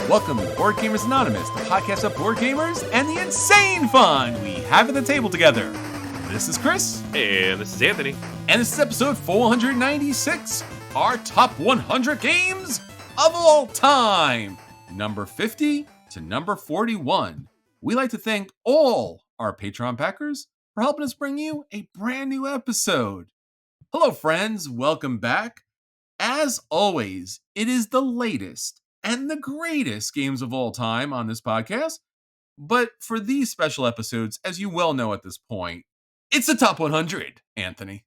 Welcome to Board Gamers Anonymous, the podcast of board gamers and the insane fun we have at the table together. This is Chris. And this is Anthony. And this is episode 496, our top 100 games of all time. Number 50 to number 41. We like to thank all our Patreon backers for helping us bring you a brand new episode. Hello, friends. Welcome back. As always, it is the latest and the greatest games of all time on this podcast. But for these special episodes, as you well know at this point, it's the top 100, Anthony.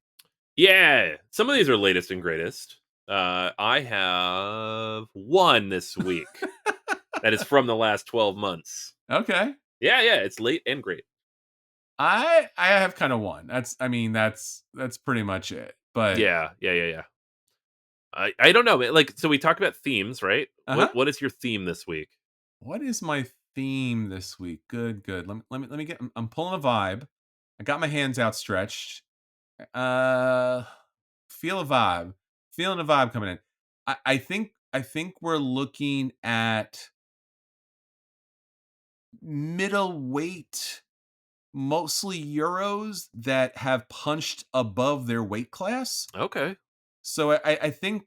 Yeah, some of these are latest and greatest. I have one this week that is from the last 12 months. Okay. Yeah, it's late and great. I have kind of one. That's pretty much it. But Yeah. I don't know. Like, so we talked about themes, right? Uh-huh. What is your theme this week? What is my theme this week? Good. Let me get. I'm pulling a vibe. I got my hands outstretched. Feel a vibe. Feeling a vibe coming in. I think we're looking at middleweight, mostly Euros that have punched above their weight class. Okay. So I think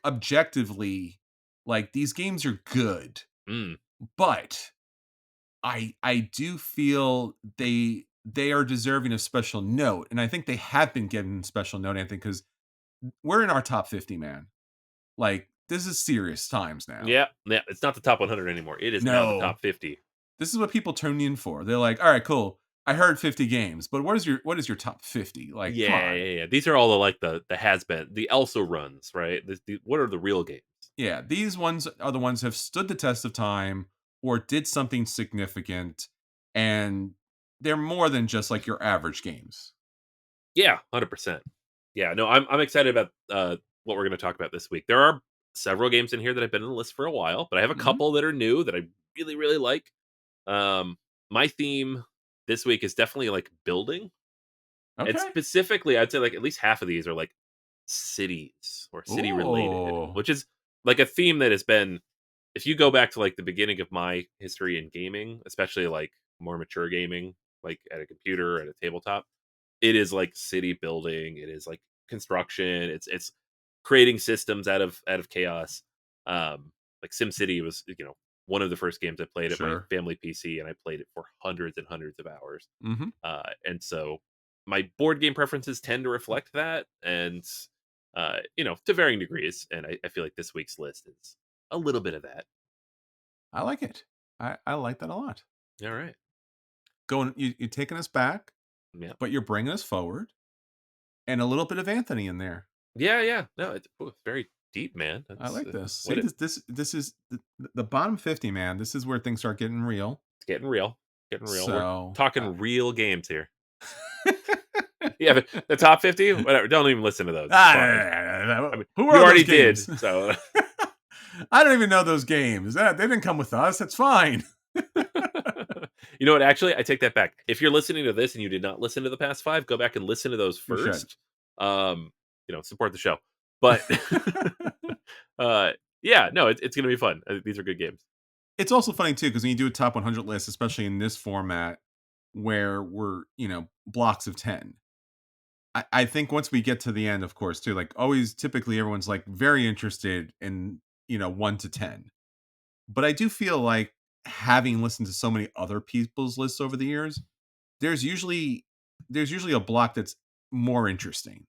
objectively, like, these games are good, but I do feel they are deserving of special note, and I think they have been given special note, Anthony, because we're in our top 50, man. Like, this is serious times now. Yeah. It's not the top 100 anymore. It is now the top 50. This is what people tune in for. They're like, all right, cool. I heard 50 games, but what is your top 50? Like, Yeah. These are all the has-been, the also runs, right? What are the real games? Yeah, these ones are the ones that have stood the test of time or did something significant, and they're more than just like your average games. Yeah, 100%. Yeah, no, I'm excited about what we're going to talk about this week. There are several games in here that have been on the list for a while, but I have a couple that are new that I really, really like. My theme this week is definitely like building. Okay. And specifically, I'd say like at least half of these are like cities or city related, which is like a theme that has been, if you go back to like the beginning of my history in gaming, especially like more mature gaming, like at a computer, at a tabletop, it is like city building. It is like construction. It's creating systems out of chaos. Like SimCity was, one of the first games I played at my family PC, and I played it for hundreds and hundreds of hours. And so my board game preferences tend to reflect that, and to varying degrees. And I feel like this week's list is a little bit of that. I like it. I like that a lot. All right. You're taking us back, but you're bringing us forward, and a little bit of Anthony in there. Yeah. No, it's very deep, man. I like this. See, this is the bottom 50, man. This is where things start getting real. It's getting real. So, we're talking real games here. Yeah, but the top 50, whatever. Don't even listen to those. Who you already did? So I don't even know those games. They didn't come with us. That's fine. You know what? Actually, I take that back. If you're listening to this and you did not listen to the past 5, go back and listen to those first. Support the show. But yeah, no, it's going to be fun. These are good games. It's also funny too, because when you do a top 100 list, especially in this format where we're, blocks of 10, I think once we get to the end, of course, too, like always, typically everyone's like very interested in, 1 to 10. But I do feel like, having listened to so many other people's lists over the years, there's usually a block that's more interesting.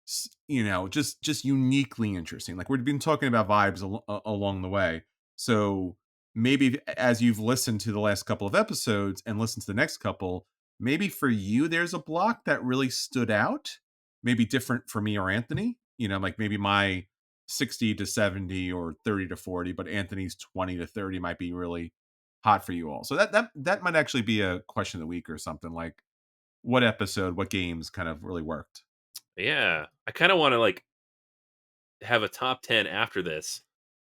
Just uniquely interesting. Like, we've been talking about vibes along the way. So maybe as you've listened to the last couple of episodes and listened to the next couple, maybe for you there's a block that really stood out. Maybe different for me or Anthony. Like maybe my 60 to 70 or 30 to 40, but Anthony's 20 to 30 might be really hot for you all. So that might actually be a question of the week or something, like what episode, what games kind of really worked. Yeah. I kind of want to like have a top 10 after this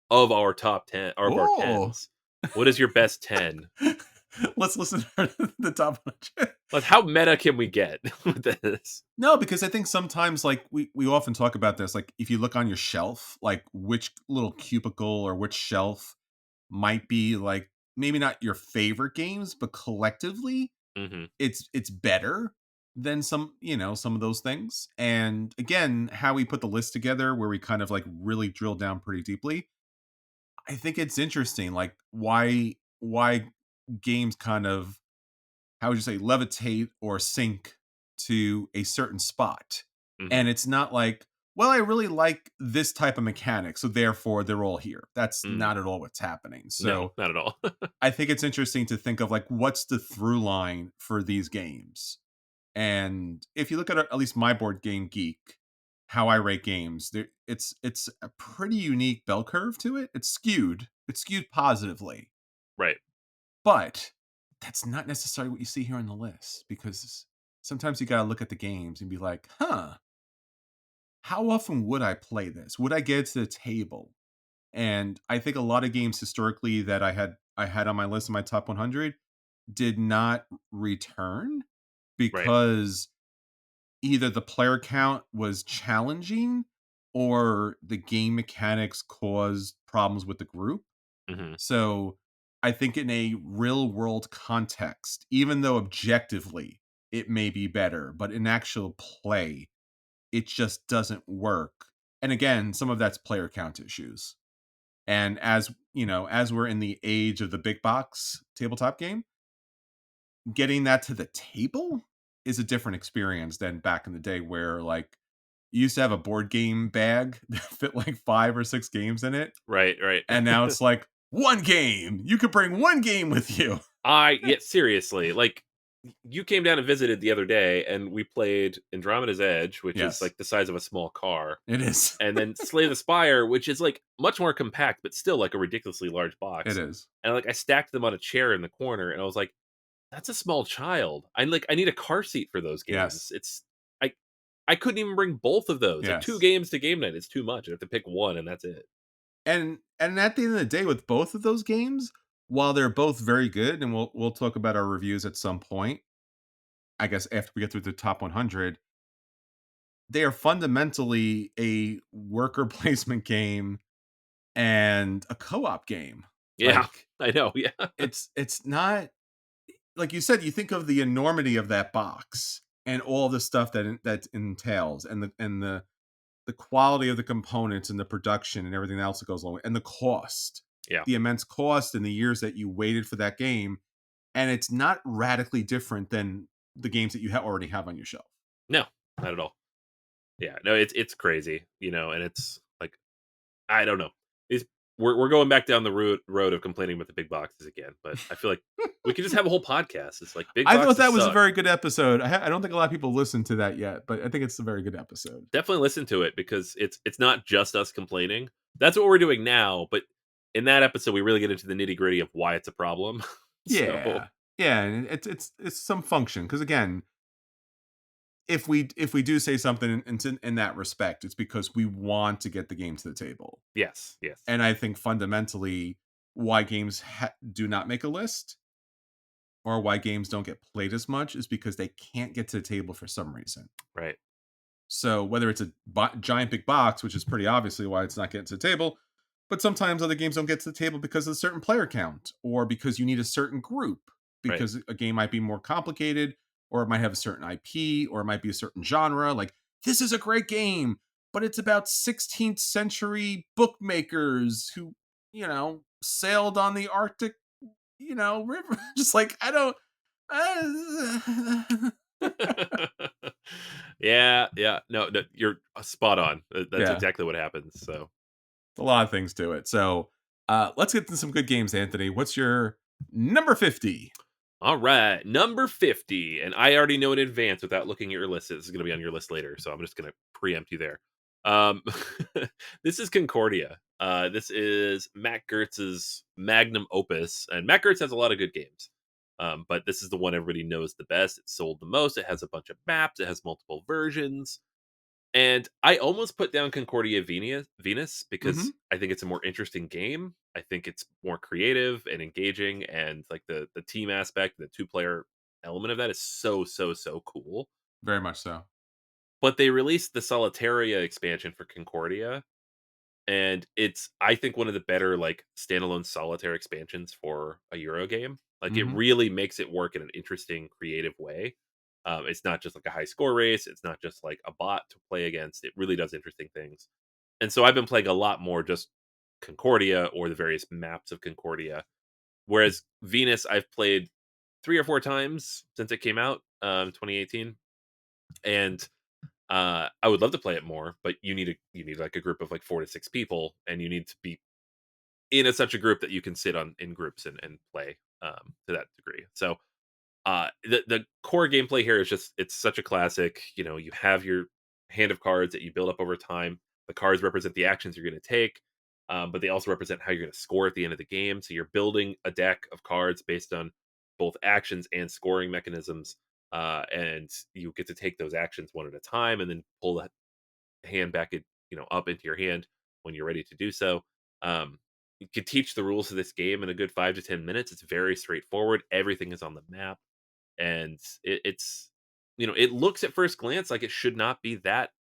of our top 10 or of our 10s. What is your best 10? Let's listen to the top 100. Like, how meta can we get with this? No, because I think sometimes, like, we often talk about this, like, if you look on your shelf, like which little cubicle or which shelf might be like maybe not your favorite games, but collectively Hmm. it's better than some of those things. And again, how we put the list together where we kind of like really drill down pretty deeply, I think it's interesting, like why games kind of, how would you say, levitate or sink to a certain spot. Hmm. And it's not like, well, I really like this type of mechanic, so therefore they're all here. That's Mm. not at all what's happening. No, So not at all. I think it's interesting to think of like what's the through line for these games. And if you look at least my board game geek, how I rate games, it's a pretty unique bell curve to it. It's skewed positively, Right. but that's not necessarily what you see here on the list, because sometimes you got to look at the games and be like, huh, how often would I play this? Would I get to the table? And I think a lot of games historically that I had on my list in my top 100 did not return Right. because either the player count was challenging or the game mechanics caused problems with the group. Hmm. So I think in a real world context, even though objectively it may be better, but in actual play, it just doesn't work. And again, some of that's player count issues. And as we're in the age of the big box tabletop game, getting that to the table is a different experience than back in the day where like you used to have a board game bag that fit like 5 or 6 games in it. Right. Right. And now it's like one game. You could bring one game with you. Yeah, seriously, like you came down and visited the other day, and we played Andromeda's Edge, which is Yes, like the size of a small car, it is. and then Slay the Spire, which is like much more compact, but still like a ridiculously large It box. is. And like I stacked them on a chair in the corner, and I was like, "That's a small child. I need a car seat for those games. Yes. I I couldn't even bring both of those. Like two Yes. games to game night is too much. I have to pick one, and that's it." And at the end of the day with both of those games, while they're both very good, and we'll talk about our reviews at some point, I guess after we get through the top 100, they are fundamentally a worker placement game and a co-op game. Yeah, Like I know. Yeah, it's not, like you said, you think of the enormity of that box and all the stuff that entails, and the quality of the components and the production and everything else that goes along with, and the cost, yeah. the immense cost and the years that you waited for that game, and it's not radically different than the games that you already have on your shelf. No, not at all. Yeah, no, it's crazy, and it's like I don't know. It's we're going back down the road of complaining about the big boxes again, but I feel like we could just have a whole podcast. It's like big I thought boxes that was a suck. very good episode. I don't think a lot of people listened to that yet, but I think it's a very good episode. Definitely listen to it because it's not just us complaining. That's what we're doing now, but in that episode we really get into the nitty-gritty of why it's a problem. So, Yeah, yeah, and it's some function, because again, if we do say something in that respect, it's because we want to get the game to the table. yes, yes. And I think fundamentally, why games do not make a list, or why games don't get played as much, is because they can't get to the table for some reason. Right. So whether it's a giant big box, which is pretty obviously why it's not getting to the table, but sometimes other games don't get to the table because of a certain player count, or because you need a certain group, Right. because a game might be more complicated, or it might have a certain IP, or it might be a certain genre. Like, this is a great game, but it's about 16th century bookmakers who, sailed on the Arctic, river. Just like, I don't. Yeah, yeah. No, no, you're spot on. That's Yeah. exactly what happens. So, A lot of things to it. So let's get to some good games, Anthony. What's your number 50? all right, number 50. And I already know in advance without looking at your list, this is going to be on your list later. So I'm just going to preempt you there. Um, this is Concordia. This is Matt Gertz's magnum opus. And Matt Gertz has a lot of good games. But this is the one everybody knows the best. It sold the most. It has a bunch of maps. It has multiple versions. And I almost put down Concordia Venus Hmm. because I think it's a more interesting game. I think it's more creative and engaging, and like the team aspect, the two-player element of that is so cool. Very much so. But they released the Solitaria expansion for Concordia, and it's, I think, one of the better like standalone solitaire expansions for a Euro game. Like it Hmm. really makes it work in an interesting, creative way. It's not just like a high score race. It's not just like a bot to play against. It really does interesting things. And so I've been playing a lot more just Concordia or the various maps of Concordia. Whereas Venus, I've played 3 or 4 times since it came out, 2018, and I would love to play it more, but you need like a group of like 4 to 6 people, and you need to be in such a group that you can sit on in groups and play to that degree. So the core gameplay here is just, it's such a classic. You know, you have your hand of cards that you build up over time. The cards represent the actions you're going to take, but they also represent how you're going to score at the end of the game. So you're building a deck of cards based on both actions and scoring mechanisms, and you get to take those actions one at a time, and then pull that hand back, up into your hand when you're ready to do so. You can teach the rules of this game in a good 5 to 10 minutes. It's very straightforward. Everything is on the map, and it's, it looks at first glance like it should not be that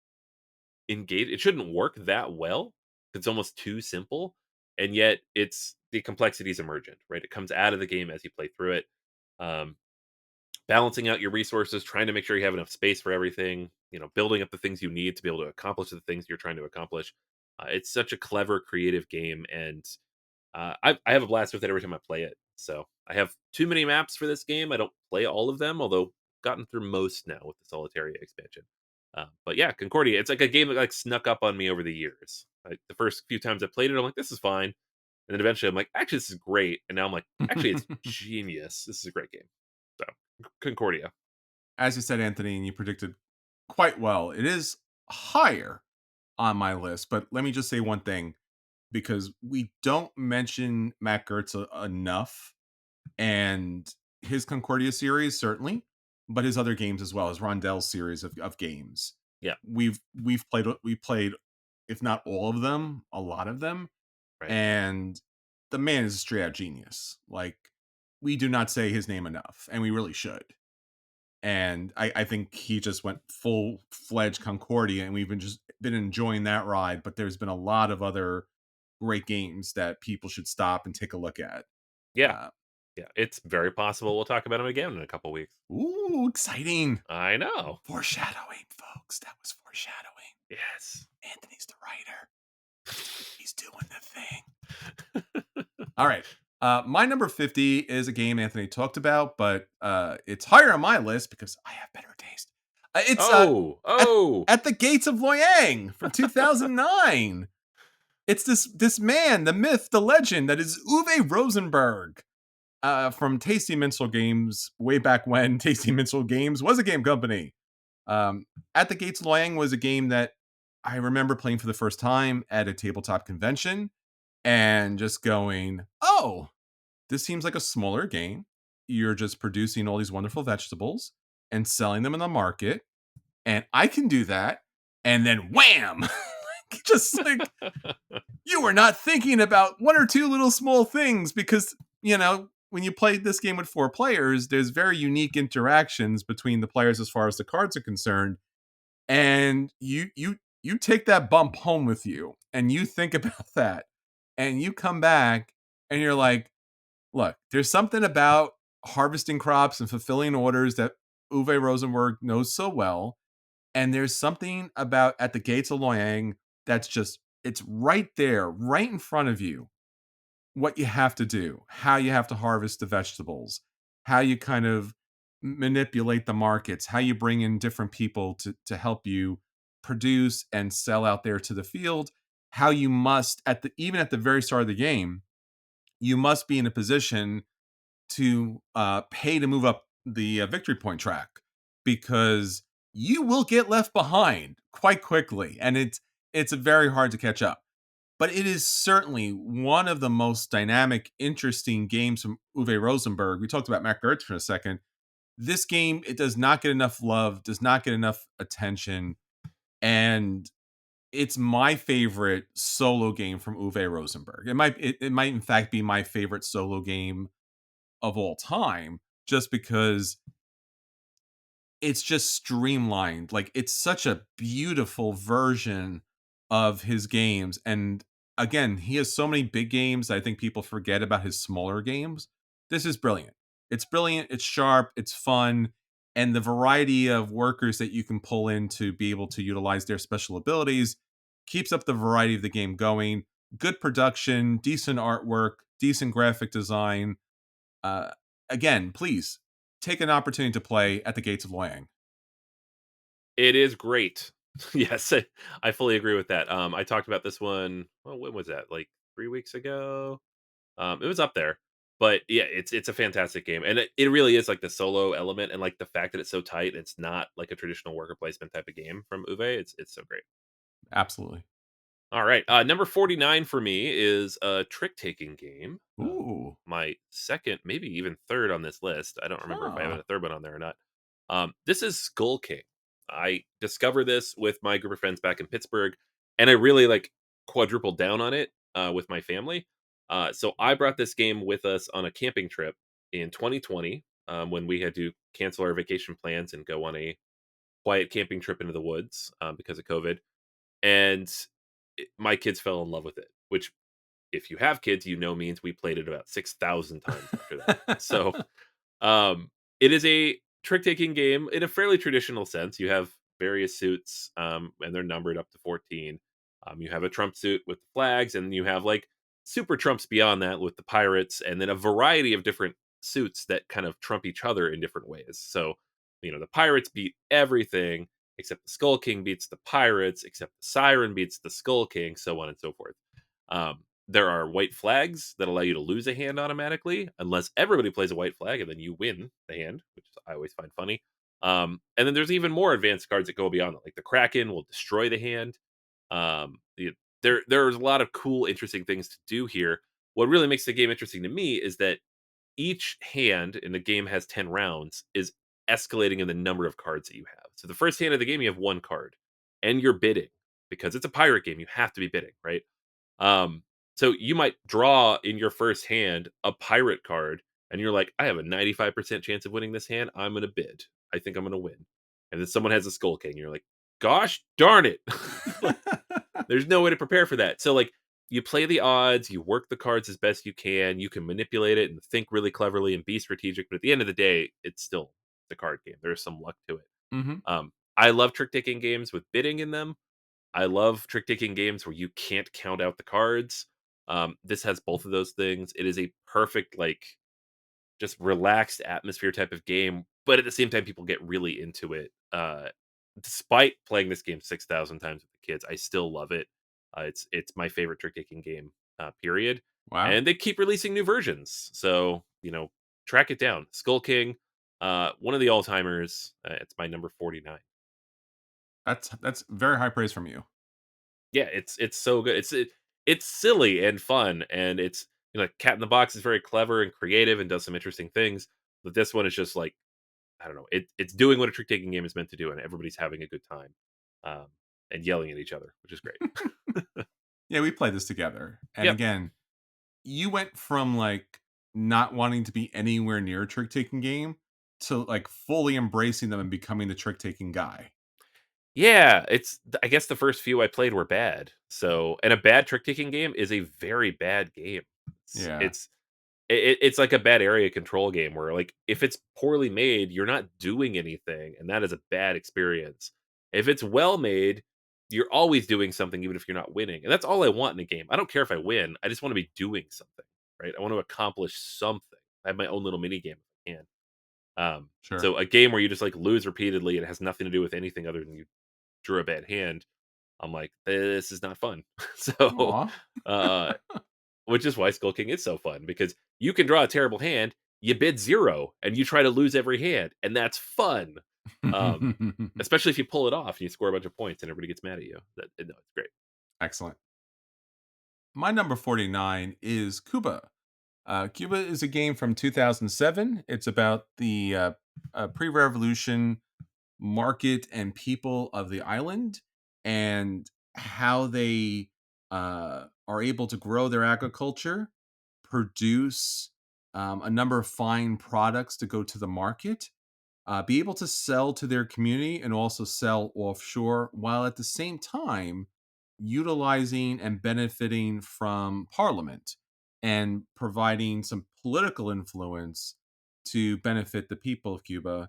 engaged. It shouldn't work that well. It's almost too simple, and yet it's, the complexity is emergent, right? It comes out of the game as you play through it. Um, Balancing out your resources, trying to make sure you have enough space for everything, building up the things you need to be able to accomplish the things you're trying to accomplish. It's such a clever, creative game, and I have a blast with it every time I play it. So I have too many maps for this game. I don't play all of them, although gotten through most now with the Solitaria expansion. But yeah, Concordia, it's like a game that like snuck up on me over the years. Like the first few times I played it, I'm like, this is fine. And then eventually I'm like, actually, this is great. And now I'm like, actually, it's genius. This is a great game. So Concordia. As you said, Anthony, and you predicted quite well, it is higher on my list. But let me just say one thing, because we don't mention Matt Gertz enough, and his Concordia series certainly, but his other games as well, his Rondell series of games. Yeah. We played, if not all of them, a lot of them, Right. and the man is a straight out genius. Like, we do not say his name enough, and we really should. And I think he just went full fledged Concordia, and we've been enjoying that ride. But there's been a lot of other great games that people should stop and take a look at. Yeah. Uh, Yeah. It's very possible we'll talk about him again in a couple weeks. ooh, exciting! I know. Foreshadowing, folks. That was foreshadowing. Yes. Anthony's the writer. He's doing the thing. All right. My number 50 is a game Anthony talked about, but it's higher on my list because I have better taste. It's Oh, at, oh. at the Gates of Loyang from 2009. It's this man, the myth, the legend that is Uwe Rosenberg, from Tasty Minstrel Games, way back when Tasty Minstrel Games was a game company. At the Gates of Loyang was a game that I remember playing for the first time at a tabletop convention and just going, oh, this seems like a smaller game. You're just producing all these wonderful vegetables and selling them in the market, and I can do that. And then wham! Just like, you were not thinking about one or two little small things, because, when you play this game with 4 players, there's very unique interactions between the players as far as the cards are concerned. And you take that bump home with you, and you think about that, and you come back and you're like, look, there's something about harvesting crops and fulfilling orders that Uwe Rosenberg knows so well. And there's something about At the Gates of Loyang that's just, it's right there, right in front of you, what you have to do, how you have to harvest the vegetables, how you kind of manipulate the markets, how you bring in different people to help you produce and sell out there to the field, how you must, even at the very start of the game, you must be in a position to pay to move up the victory point track, because you will get left behind quite quickly, and it's very hard to catch up. But it is certainly one of the most dynamic, interesting games from Uwe Rosenberg. We talked about Matt Gertz for a second. This game, it does not get enough love, does not get enough attention, and it's my favorite solo game from Uwe Rosenberg. It might in fact be my favorite solo game of all time, just because it's just streamlined. Like, it's such a beautiful version of his games, and again, he has so many big games. I think people forget about his smaller games. This is brilliant. It's brilliant. It's sharp. It's fun. And the variety of workers that you can pull in to be able to utilize their special abilities keeps up the variety of the game going. Good production, decent artwork, decent graphic design. Uh, Again, please take an opportunity to play At the Gates of Loyang. It is great. Yes, I fully agree with that. I talked about this one. Well, when was that? Like 3 weeks ago. It was up there, but yeah, it's a fantastic game, and it really is like the solo element and like the fact that it's so tight. It's not like a traditional worker placement type of game from Uwe. It's so great. Absolutely. All right, number 49 for me is a trick taking game. Ooh. My second, maybe even third on this list. I don't remember if I have Huh. a third one on there or not. This is Skull King. I discovered this with my group of friends back in Pittsburgh, and I really like quadrupled down on it with my family. So I brought this game with us on a camping trip in 2020 when we had to cancel our vacation plans and go on a quiet camping trip into the woods because of COVID. And my kids fell in love with it, which if you have kids, you know means we played it about 6,000 times after that. So, it is a trick-taking game in a fairly traditional sense. You have various suits, and they're numbered up to 14. You have a Trump suit with the flags, and you have, like, super Trumps beyond that with the pirates, and then a variety of different suits that kind of trump each other in different ways. So, the pirates beat everything, except the Skull King beats the pirates, except the Siren beats the Skull King, so on and so forth. There are white flags that allow you to lose a hand automatically, unless everybody plays a white flag and then you win the hand, which I always find funny. And then there's even more advanced cards that go beyond that, like the Kraken will destroy the hand. There's a lot of cool, interesting things to do here. What really makes the game interesting to me is that each hand in the game has 10 rounds is escalating in the number of cards that you have. So the first hand of the game, you have one card, and you're bidding because it's a pirate game. You have to be bidding, right? Um, so you might draw in your first hand a pirate card, and you're like, I have a 95% chance of winning this hand. I'm going to bid. I think I'm going to win. And then someone has a Skull King. You're like, gosh darn it. Like, there's no way to prepare for that. So, like, you play the odds, you work the cards as best you can manipulate it and think really cleverly and be strategic. But at the end of the day, it's still the card game. There's some luck to it. Hmm. I love trick taking games with bidding in them. I love trick taking games where you can't count out the cards. This has both of those things. It is a perfect, like, just relaxed atmosphere type of game, but at the same time, people get really into it. Despite playing this game 6,000 times with the kids, I still love it. It's my favorite trick taking game, period. Wow. And they keep releasing new versions, so track it down. Skull King, one of the all timers. It's my number 49. That's very high praise from you. Yeah, it's so good. It's silly and fun, and it's Cat in the Box is very clever and creative and does some interesting things. But this one is just like I don't know. It's doing what a trick taking game is meant to do, and everybody's having a good time, um, and yelling at each other, which is great. Yeah, we played this together. And Yep. again, you went from like not wanting to be anywhere near a trick taking game to like fully embracing them and becoming the trick taking guy. Yeah, I guess the first few I played were bad. So, and a bad trick taking game is a very bad game. It's Yeah. it's it's like a bad area control game where like if it's poorly made, you're not doing anything, and that is a bad experience. If it's well made, you're always doing something even if you're not winning. And that's all I want in a game. I don't care if I win. I just want to be doing something, right? I want to accomplish something. I have my own little mini game if I can. Sure. So a game where you just like lose repeatedly and it has nothing to do with anything other than you drew a bad hand, I'm like, this is not fun. So, Aw. uh, which is why Skull King is so fun because you can draw a terrible hand, you bid zero, and you try to lose every hand, and that's fun. Um, Especially if you pull it off and you score a bunch of points and everybody gets mad at you. No, it's great. Excellent. My number 49 is Cuba. Cuba is a game from 2007. It's about the pre revolution market and people of the island and how they are able to grow their agriculture, produce a number of fine products to go to the market, be able to sell to their community and also sell offshore, while at the same time utilizing and benefiting from Parliament and providing some political influence to benefit the people of Cuba.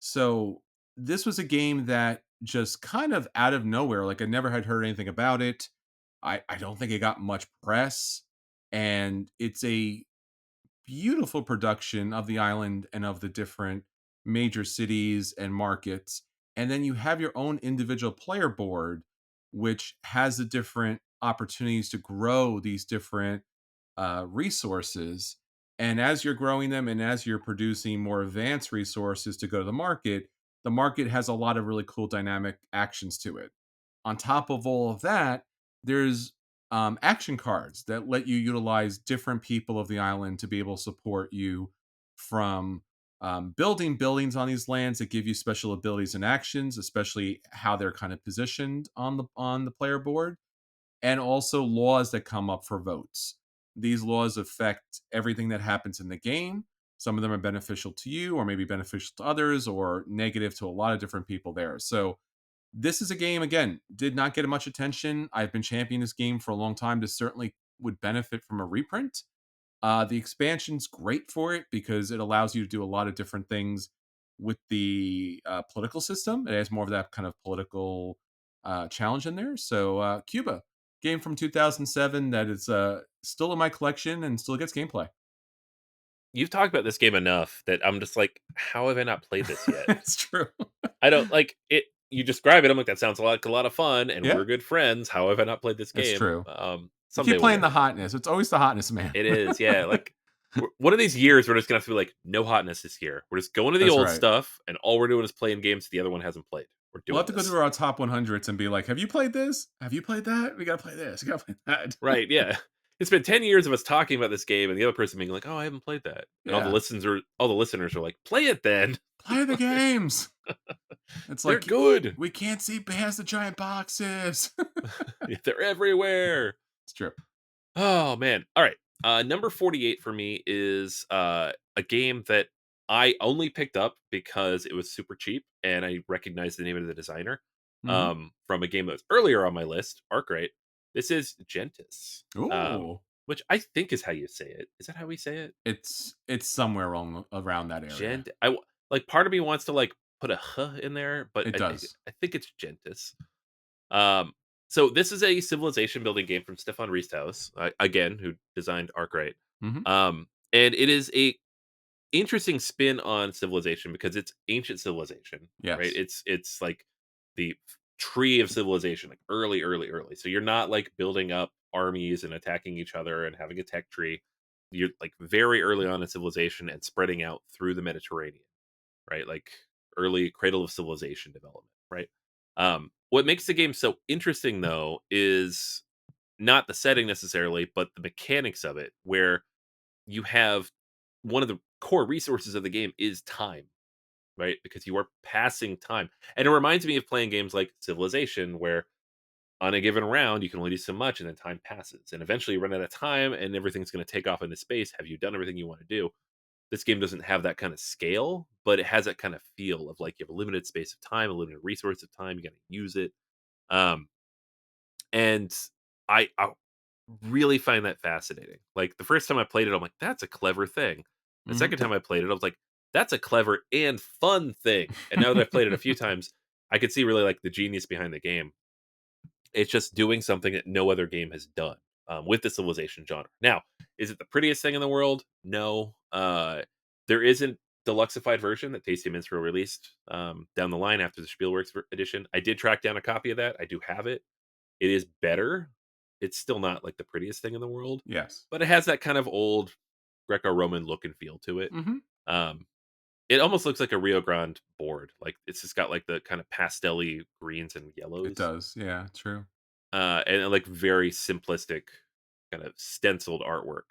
So this was a game that just kind of out of nowhere, like I never had heard anything about it. I don't think it got much press. And it's a beautiful production of the island and of the different major cities and markets. And then you have your own individual player board, which has the different opportunities to grow these different resources. And as you're growing them and as you're producing more advanced resources to go to the market has a lot of really cool dynamic actions to it. On top of all of that, there's action cards that let you utilize different people of the island to be able to support you from building buildings on these lands that give you special abilities and actions, especially how they're kind of positioned on the player board, and also laws that come up for votes. These laws affect everything that happens in the game. Some of them are beneficial to you, or maybe beneficial to others, or negative to a lot of different people there. So this is a game, again, did not get much attention. I've been championing this game for a long time. This certainly would benefit from a reprint. The expansion's great for it because it allows you to do a lot of different things with the political system. It has more of that kind of political challenge in there. So, Cuba, game from 2007 that is still in my collection and still gets gameplay. You've talked about this game enough that I'm just like, how have I not played this yet? It's true. I don't like it. You describe it, I'm like, that sounds like a lot of fun, and Yeah, we're good friends. How have I not played this it's game? true. You Someday keep we'll playing get the around to it. hotness. It's always the hotness, man. It is, yeah. Like one of these years, we're just gonna have to be like, no hotness this year. We're just going to the That's old right. stuff, and all we're doing is playing games the other one hasn't played. We're We'll have doing to go this, through our top 100s and be like, "Have you played this? Have you played that? We gotta play this. We gotta play that." right? Yeah. It's been 10 years of us talking about this game, and the other person being like, "Oh, I haven't played that," and Yeah, all the listeners are like, "Play it then. play the games. It's They're like good. we can't see past the giant boxes. They're everywhere." It's true. Oh man. All right. Number 48 for me is a game that I only picked up because it was super cheap and I recognized the name of the designer Hmm. from a game that was earlier on my list, Arkwright. This is Gentis, Ooh, which I think is how you say it. Is that how we say it? it's somewhere around that area. Like part of me wants to like put a huh in there, but It does. I think it's Gentis. Um, so this is a civilization building game from Stefan Riesthaus, again, who designed Arkwright. Hmm. And it is a interesting spin on civilization because it's ancient civilization, right? Yes. It's like the tree of civilization, like early. So you're not like building up armies and attacking each other and having a tech tree. You're like very early on in civilization and spreading out through the Mediterranean, right? Like early cradle of civilization development, right? What makes the game so interesting though is not the setting necessarily, but the mechanics of it, where you have one of the core resources of the game is time, right? Because you are passing time. And it reminds me of playing games like Civilization, where on a given round, you can only do so much and then time passes. And eventually you run out of time and everything's going to take off into space. Have you done everything you want to do? This game doesn't have that kind of scale, but it has that kind of feel of like you have a limited space of time, a limited resource of time. You got to use it. Um, and I really find that fascinating. Like the first time I played it, I'm like, that's a clever thing. The Hmm. second time I played it, I was like, that's a clever and fun thing. And now that I've played it a few times, I could see really like the genius behind the game. It's just doing something that no other game has done with the civilization genre. Now, is it the prettiest thing in the world? No. There isn't deluxeified version that Tasty Minstrel released down the line after the Spielworks edition. I did track down a copy of that. I do have it. It is better. It's still not like the prettiest thing in the world, Yes. but it has that kind of old Greco-Roman look and feel to it. Hmm. Um, it almost looks like a Rio Grande board. Like it's just got like the kind of pastelly greens and It yellows, does. Yeah. True. and like very simplistic kind of stenciled artwork.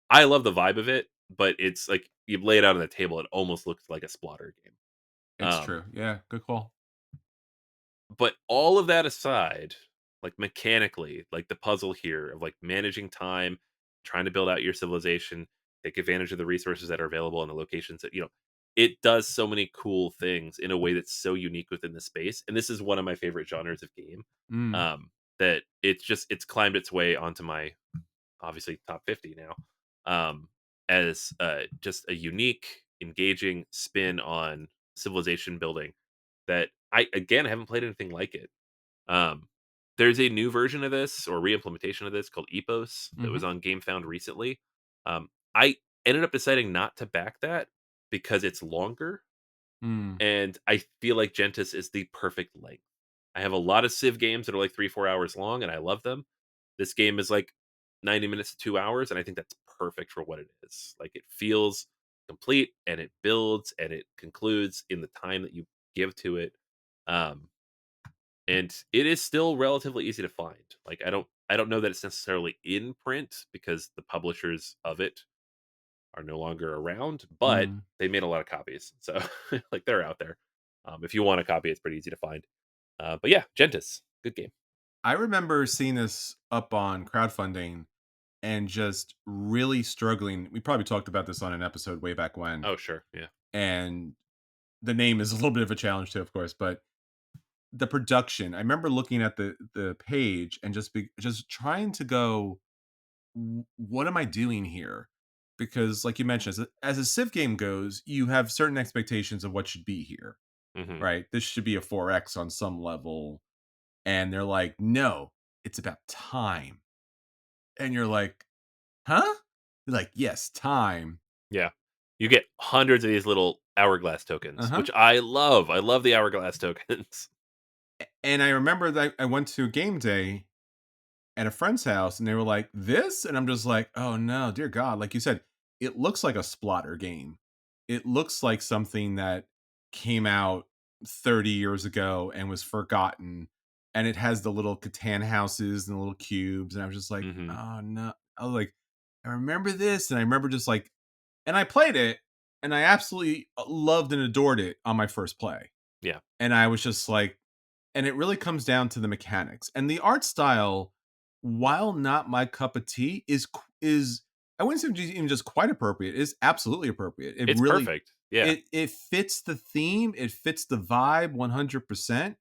I love the vibe of it, but it's like you lay it out on the table, it almost looks like a splatter game. It's Um, true. Yeah. Good call. but all of that aside, like mechanically, like the puzzle here of like managing time, trying to build out your civilization, take advantage of the resources that are available and the locations that, it does so many cool things in a way that's so unique within the space. And this is one of my favorite genres of game. Mm. Um, that it's climbed its way onto my obviously top 50 now, as just a unique, engaging spin on civilization building that I again haven't played anything like it. Um, there's a new version of this or re-implementation of this called Epos that was Hmm. on GameFound recently. I ended up deciding not to back that because it's longer, Mm. and I feel like Gentis is the perfect length. I have a lot of Civ games that are like 3-4 hours long, and I love them. This game is like 90 minutes to 2 hours, and I think that's perfect for what it is. Like it feels complete, and it builds, and it concludes in the time that you give to it. Um, and it is still relatively easy to find. Like I don't know that it's necessarily in print because the publishers of it are no longer around, but Mm. they made a lot of copies. So like they're out there. If you want a copy, it's pretty easy to find. But yeah, Gentis, good game. I remember seeing this up on crowdfunding and just really struggling. We probably talked about this on an episode way back when, Oh sure, yeah. and the name is a little bit of a challenge too, of course, but the production. I remember looking at the page and just trying to go, What am I doing here?" Because, like you mentioned, as a Civ game goes, you have certain expectations of what should be here, Hmm. right? This should be a 4X on some level, and they're like, "No, it's about time," and you're like, "Huh?" You're like, "Yes, time." Yeah. You get hundreds of these little hourglass Uh tokens, huh. which I love. I love the hourglass tokens. And I remember that I went to a game day at a friend's house and they were like, "This?" And I'm just like, "Oh no, dear God." Like you said, it looks like a splatter game. It looks like something that came out 30 years ago and was forgotten. And it has the little Catan houses and the little cubes. And I was just like, Hmm. "Oh no." I was like, I remember this. And I remember just like, and I played it and I absolutely loved and adored it on my first play. Yeah. And I was just like, and it really comes down to the mechanics and the art style. While not my cup of tea, is I wouldn't say even just quite appropriate. Is absolutely appropriate. It It's really perfect. Yeah. it fits the theme. It fits the vibe 100%.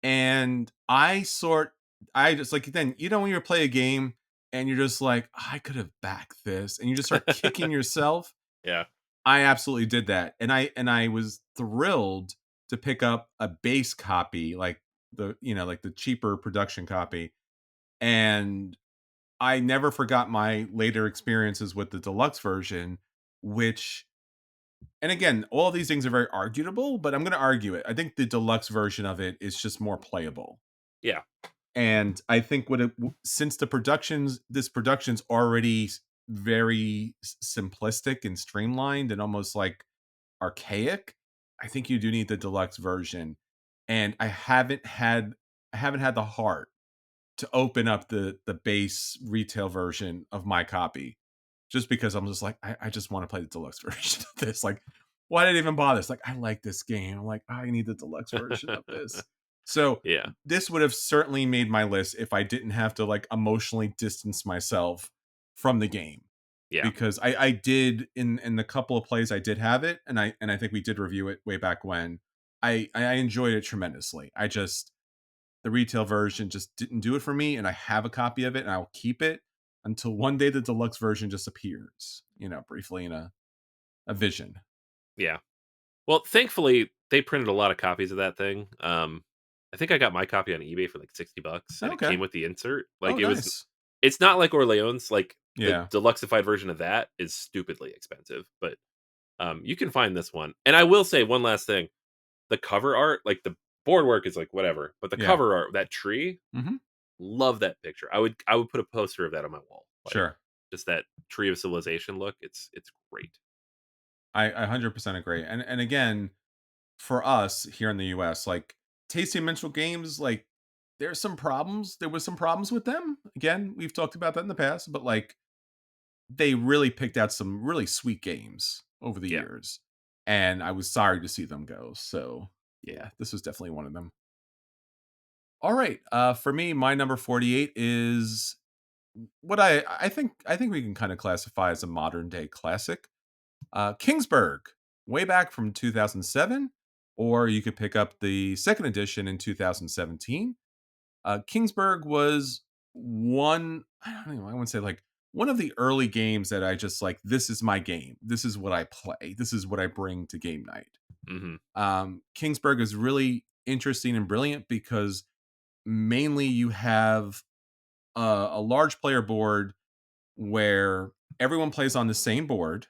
And I just like then when you play a game and you're just like I could have backed this, and you just start kicking yourself. Yeah. I absolutely did that, and I was thrilled to pick up a base copy, like like the cheaper production copy, and I never forgot my later experiences with the deluxe version, which, and again, all of these things are very arguable, but I'm going to argue it. I think the deluxe version of it is just more playable, Yeah. and I think since this production's already very simplistic and streamlined and almost like archaic, I think you do need the deluxe version. And I haven't had the heart to open up the base retail version of my copy, just because I'm just like, I just want to play the deluxe version of this. Like, why did I even bother? It's like, I like this game. I'm like, I need the deluxe version of this. So Yeah. this would have certainly made my list if I didn't have to like emotionally distance myself from the game, Yeah. because I did in the couple of plays I did have it, and I think we did review it way back when. I enjoyed it tremendously. I just the retail version just didn't do it for me, and I have a copy of it and I'll keep it until one day the deluxe version just appears, briefly in a vision. Yeah. Well, thankfully, they printed a lot of copies of that thing. I think I got my copy on eBay for like $60 and it Okay. came with the insert. Oh, Like nice. it's not like Orleans, like the Yeah. deluxeified version of that is stupidly expensive, but you can find this one. And I will say one last thing. The cover art, like the board work is like whatever, but the Yeah. cover art, that tree, Mhm. love that picture. I would put a poster of that on my wall. Like Sure. just that tree of civilization look. It's great. I 100% agree. And again, for us here in the US, like Tasty Mental Games, like there's some problems. There was some problems with them. Again, we've talked about that in the past, but like they really picked out some really sweet games over the Yeah. years. And I was sorry to see them go. So yeah, this was definitely one of them. All right. For me, my number 48 is what I think we can kind of classify as a modern day classic. Kingsburg, way back from 2007, or you could pick up the second edition in 2017. Kingsburg was one. I don't know. I wouldn't say like one of the early games that I just like. This is my game. This is what I play. This is what I bring to game night. Hmm. Kingsburg is really interesting and brilliant because mainly you have a large player board where everyone plays on the same board,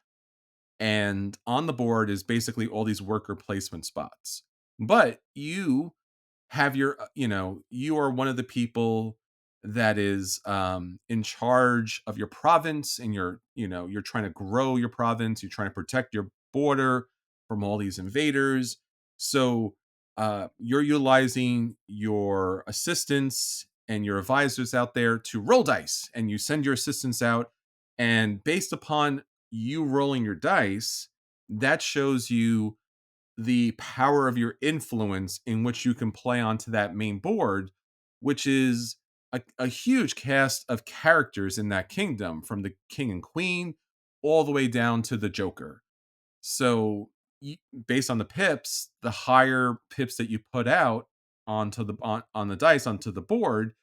and on the board is basically all these worker placement spots. But you have your, you are one of the people that is in charge of your province, and you're trying to grow your province. You're trying to protect your border from all these invaders. So you're utilizing your assistants and your advisors out there to roll dice, and you send your assistants out, and based upon you rolling your dice, that shows you the power of your influence in which you can play onto that main board, which is a huge cast of characters in that kingdom, from the king and queen all the way down to the Joker. So, based on the pips, the higher pips that you put out onto on the dice onto the board,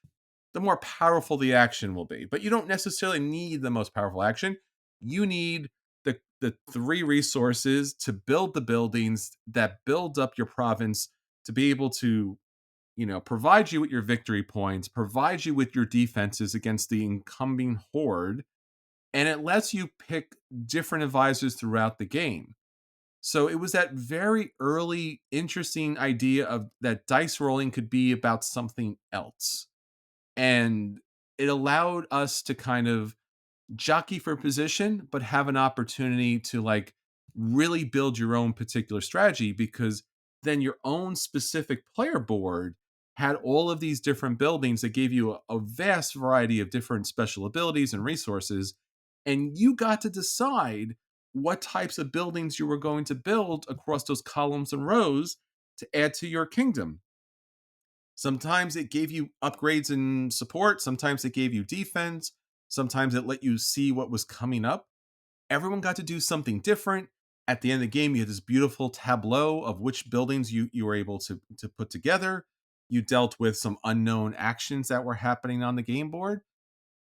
the more powerful the action will be. But you don't necessarily need the most powerful action. You need the three resources to build the buildings that build up your province, to be able to, provide you with your victory points, provide you with your defenses against the incumbing horde, and it lets you pick different advisors throughout the game. So it was that very early interesting idea of that dice rolling could be about something else, and it allowed us to kind of jockey for position but have an opportunity to like really build your own particular strategy, because then your own specific player board had all of these different buildings that gave you a vast variety of different special abilities and resources, and you got to decide what types of buildings you were going to build across those columns and rows to add to your kingdom. Sometimes it gave you upgrades and support. Sometimes it gave you defense. Sometimes it let you see what was coming up. Everyone got to do something different. At the end of the game, you had this beautiful tableau of which buildings you were able to put together. You dealt with some unknown actions that were happening on the game board.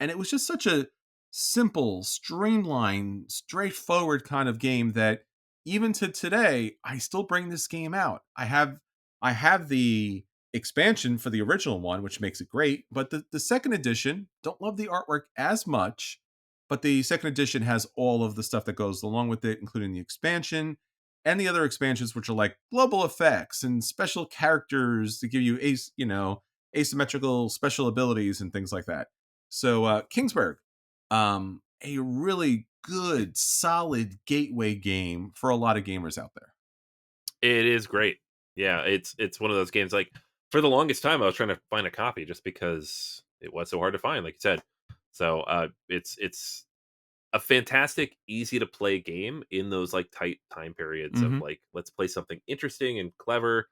And it was just such a simple, streamlined, straightforward kind of game that even to today, I still bring this game out. I have the expansion for the original one, which makes it great, but the second edition, don't love the artwork as much, but the second edition has all of the stuff that goes along with it, including the expansion and the other expansions, which are like global effects and special characters to give you asymmetrical special abilities and things like that. So Kingsburg, a really good, solid gateway game for a lot of gamers out there. It is great. Yeah, it's one of those games. Like for the longest time, I was trying to find a copy just because it was so hard to find, like you said. So it's a fantastic, easy to play game in those like tight time periods of Hmm. like let's play something interesting and clever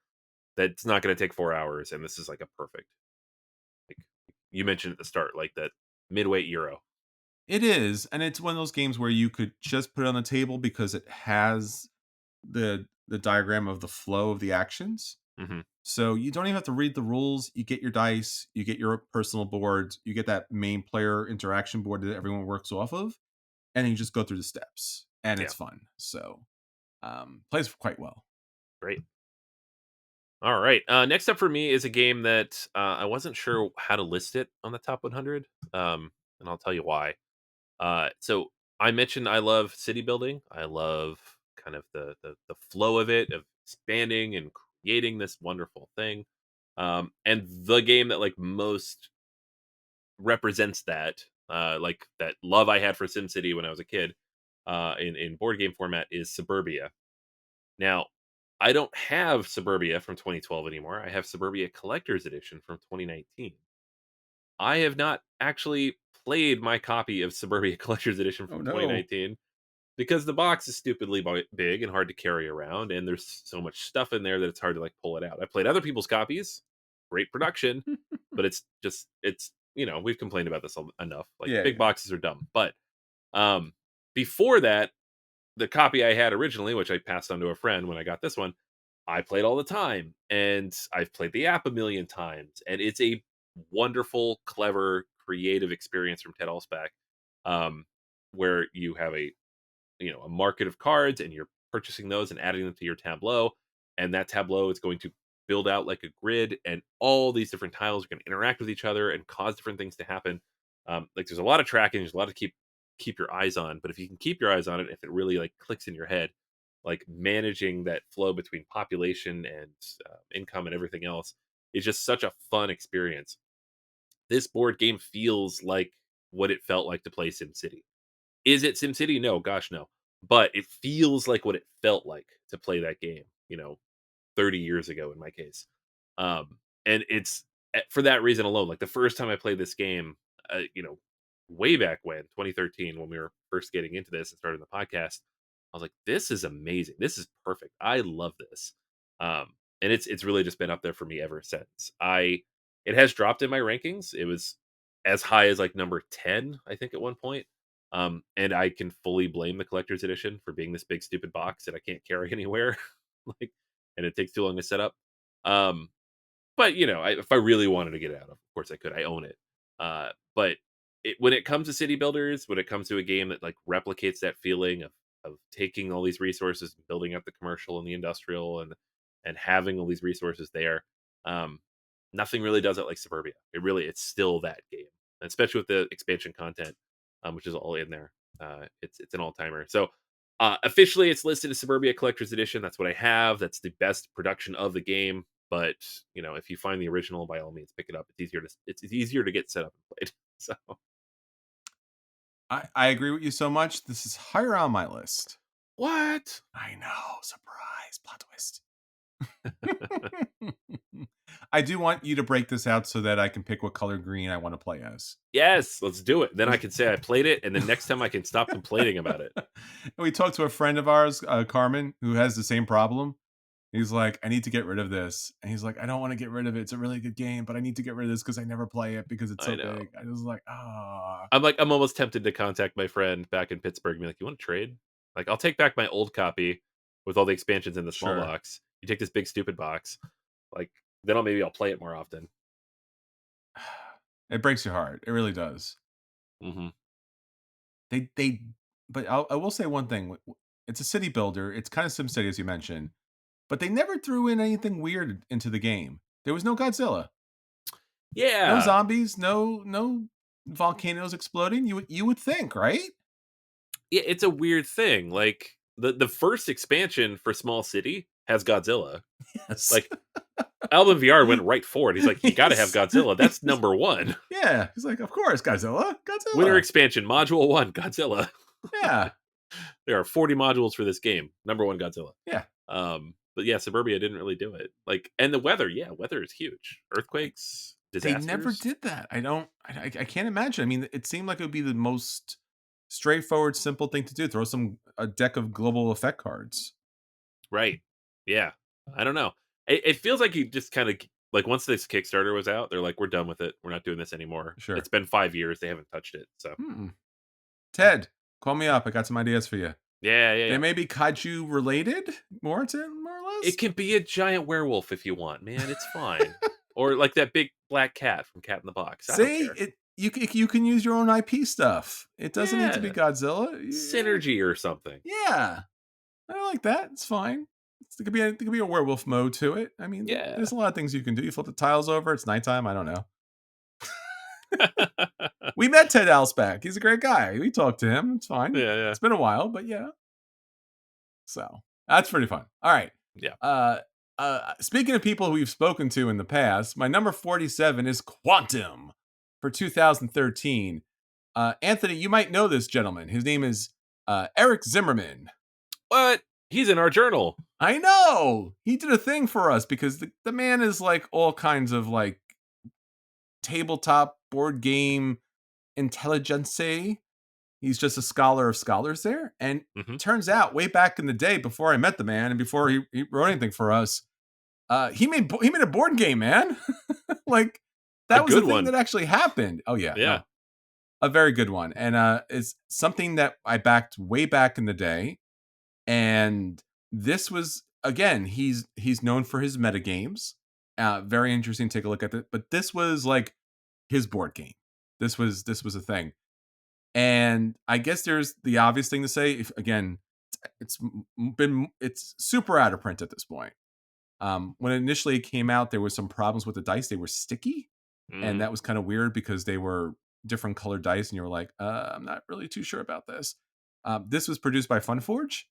that's not going to take 4 hours, and this is like a perfect, like you mentioned at the start, like that midweight euro. It is, and it's one of those games where you could just put it on the table because it has the diagram of the flow of the actions. Hmm. So you don't even have to read the rules. You get your dice, you get your personal boards, you get that main player interaction board that everyone works off of, and then you just go through the steps, and Yeah, it's fun. So plays quite well. great. All right. Next up for me is a game that I wasn't sure how to list it on the top 100, and I'll tell you why. So I mentioned I love city building. I love kind of the flow of it, of expanding and creating this wonderful thing. And the game that like most represents that, like that love I had for SimCity when I was a kid, in board game format, is Suburbia. Now, I don't have Suburbia from 2012 anymore. I have Suburbia Collector's Edition from 2019. I have not actually played my copy of Suburbia Collector's Edition Oh from no. 2019 because the box is stupidly big and hard to carry around, and there's so much stuff in there that it's hard to like pull it out. I played other people's copies, great production, but it's we've complained about this enough. Like Yeah, big yeah. boxes are dumb, but um, before that, the copy I had originally, which I passed on to a friend when I got this one, I played all the time, and I've played the app a million times, and it's a wonderful, clever, creative experience from Ted Alspach, where you have a market of cards and you're purchasing those and adding them to your tableau, and that tableau is going to build out like a grid, and all these different tiles are going to interact with each other and cause different things to happen. Like there's a lot of tracking, there's a lot to keep your eyes on, but if you can keep your eyes on it, if it really like clicks in your head, like managing that flow between population and income and everything else is just such a fun experience. This board game feels like what it felt like to play SimCity. Is it SimCity? No, gosh, no. But it feels like what it felt like to play that game, 30 years ago in my case. And it's for that reason alone. Like the first time I played this game, way back when, 2013, when we were first getting into this and starting the podcast, I was like, this is amazing. This is perfect. I love this. And it's really just been up there for me ever since. It has dropped in my rankings. It was as high as like number 10, I think, at one point. And I can fully blame the collector's edition for being this big stupid box that I can't carry anywhere. like, and it takes too long to set up. But if I really wanted to get it out, of course I could. I own it. But when it comes to city builders, when it comes to a game that like replicates that feeling of taking all these resources and building up the commercial and the industrial and having all these resources there, nothing really does it like Suburbia. It's still that game, especially with the expansion content, which is all in there. It's an all timer. So officially, it's listed as Suburbia Collector's Edition. That's what I have. That's the best production of the game. But if you find the original, by all means, pick it up. It's easier to get set up and played. So I agree with you so much. This is higher on my list. What? I know, surprise, plot twist. I do want you to break this out so that I can pick what color green I want to play as. Yes, let's do it. Then I can say I played it, and then next time I can stop complaining about it. We talked to a friend of ours, Carmen, who has the same problem. He's like, I need to get rid of this. And he's like, I don't want to get rid of it. It's a really good game, but I need to get rid of this because I never play it because it's so big. I was like, I'm almost tempted to contact my friend back in Pittsburgh and be like, you want to trade? Like, I'll take back my old copy with all the expansions in the small box. You take this big stupid box. Like, then I'll play it more often. It breaks your heart. It really does. Mm-hmm. But I will say one thing. It's a city builder. It's kind of SimCity, as you mentioned. But they never threw in anything weird into the game. There was no Godzilla. Yeah. No zombies, no volcanoes exploding. You would think, right? Yeah, it's a weird thing. Like the first expansion for Small City has Godzilla. Yes. Like Alvin VR went right for it. He's like, you got to have Godzilla. That's number one. Yeah. He's like, of course, Godzilla. Winter expansion, module 1, Godzilla. Yeah. There are 40 modules for this game. Number 1, Godzilla. Yeah. But yeah, Suburbia didn't really do it. Like, and the weather, weather is huge. Earthquakes, disasters. They never did that. I can't imagine. I mean, it seemed like it would be the most straightforward, simple thing to do. Throw a deck of global effect cards. Right. Yeah. I don't know. It feels like you just kind of like once this Kickstarter was out, they're like, we're done with it. We're not doing this anymore. Sure. It's been 5 years. They haven't touched it. So Ted, call me up. I got some ideas for you. Yeah. They may be kaiju related, more or less. It can be a giant werewolf if you want, man. It's fine. Or like that big black cat from Cat in the Box. See, you can use your own IP stuff. It doesn't need to be Godzilla. Synergy or something. Yeah, I like that. It's fine. It could be a werewolf mode to it. I mean, there's a lot of things you can do. You flip the tiles over. It's nighttime. I don't know. We met Ted Alspach. He's a great guy. We talked to him. It's fine. Yeah. It's been a while, but yeah. So that's pretty fun. All right. Yeah. Speaking of people we've spoken to in the past, my number 47 is Quantum for 2013. Anthony, you might know this gentleman. His name is Eric Zimmerman. What? He's in our journal. I know. He did a thing for us because the man is like all kinds of like tabletop board game intelligence. He's just a scholar of scholars there. And turns out way back in the day, before I met the man and before he wrote anything for us, he made a board game, man. Like that was the thing that actually happened. Oh yeah. Yeah. No, a very good one. And it's something that I backed way back in the day. And this was, again, he's known for his metagames. Very interesting to take a look at it. But this was like his board game. This was a thing. And I guess there's the obvious thing to say. If again, it's super out of print at this point. When it initially came out, there was some problems with the dice. They were sticky, and that was kind of weird because they were different colored dice, and you were like, I'm not really too sure about this. This was produced by Funforge,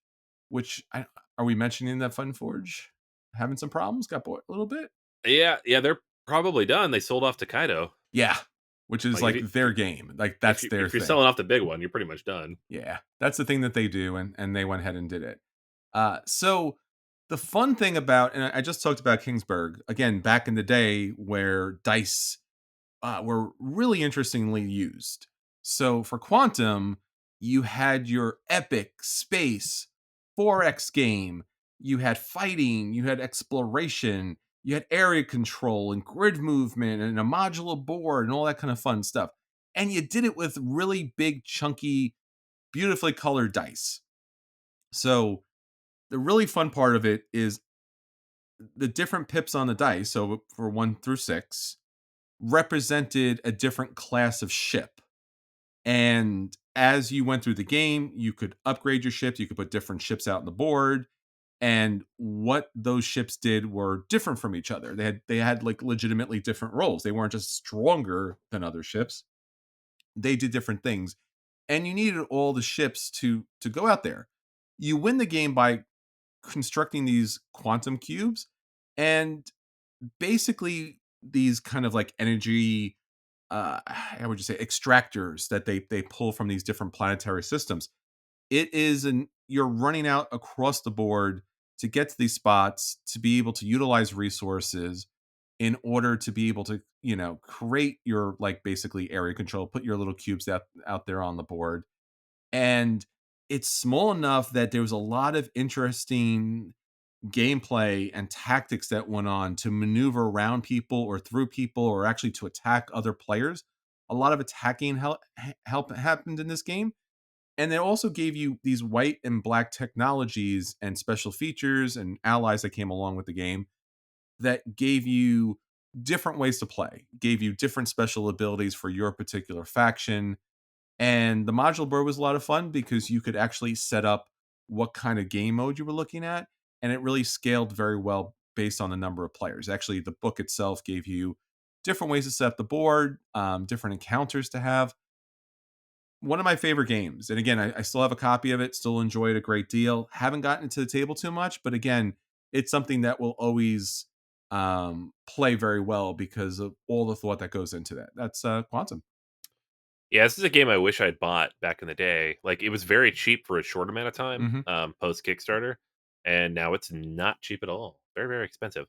which are we mentioning that Funforge having some problems? Got a little bit. Yeah, they're probably done. They sold off to Kaido. Yeah, which is like their game. Like that's their thing. If you're selling off the big one, you're pretty much done. Yeah, that's the thing that they do, and they went ahead and did it. So the fun thing about, and I just talked about Kingsburg again back in the day where dice were really interestingly used. So for Quantum, you had your epic space 4X game, you had fighting, you had exploration, you had area control and grid movement and a modular board and all that kind of fun stuff. And you did it with really big, chunky, beautifully colored dice. So the really fun part of it is the different pips on the dice. So for 1 through 6 represented a different class of ship. And as you went through the game, you could upgrade your ships, you could put different ships out on the board. And what those ships did were different from each other. They had like legitimately different roles. They weren't just stronger than other ships. They did different things. And you needed all the ships to go out there. You win the game by constructing these quantum cubes, and basically these kind of like energy how would you say extractors that they pull from these different planetary systems. It is you're running out across the board to get to these spots to be able to utilize resources in order to be able to create your like basically area control, put your little cubes out there on the board. And it's small enough that there was a lot of interesting gameplay and tactics that went on to maneuver around people or through people or actually to attack other players. A lot of attacking help happened in this game. And they also gave you these white and black technologies and special features and allies that came along with the game that gave you different ways to play, gave you different special abilities for your particular faction. And the modular board was a lot of fun because you could actually set up what kind of game mode you were looking at. And it really scaled very well based on the number of players. Actually, the book itself gave you different ways to set up the board, different encounters to have. One of my favorite games. And again, I still have a copy of it, still enjoy it a great deal. Haven't gotten it to the table too much, but again, it's something that will always play very well because of all the thought that goes into that. That's Quantum. Yeah, this is a game I wish I'd bought back in the day. Like, it was very cheap for a short amount of time, post Kickstarter, and now it's not cheap at all. Very, very expensive.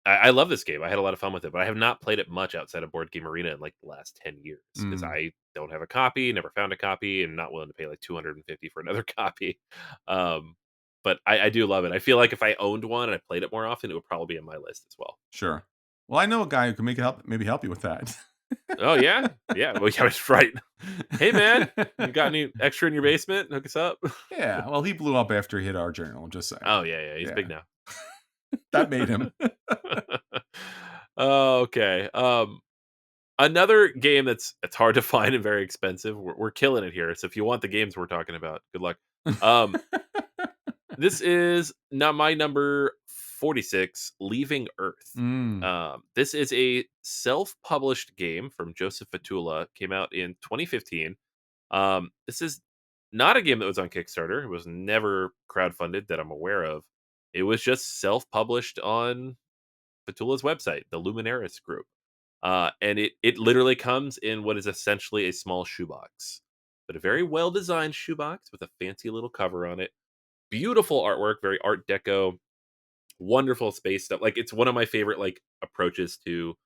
I love this game. I had a lot of fun with it, but I have not played it much outside of Board Game Arena in like the last 10 years because I don't have a copy, never found a copy, and not willing to pay like 250 for another copy. But I do love it. I feel like if I owned one and I played it more often, it would probably be on my list as well. Sure. Well, I know a guy who can maybe help you with that. Oh yeah, yeah. Well, yeah, that's right. Hey man, you got any extra in your basement? Hook us up. Yeah. Well, he blew up after he hit our journal. I'm just saying. Oh yeah. He's big now. That made him. Okay. Another game it's hard to find and very expensive. We're killing it here. So if you want the games we're talking about, good luck. This is not my number 46, Leaving Earth. This is a self-published game from Joseph Fatula. Came out in 2015. This is not a game that was on Kickstarter. It was never crowdfunded that I'm aware of. It was just self-published on Fatula's website, the Luminaris Group. And it literally comes in what is essentially a small shoebox, but a very well-designed shoebox with a fancy little cover on it. Beautiful artwork, very Art Deco, wonderful space stuff. Like, it's one of my favorite like approaches to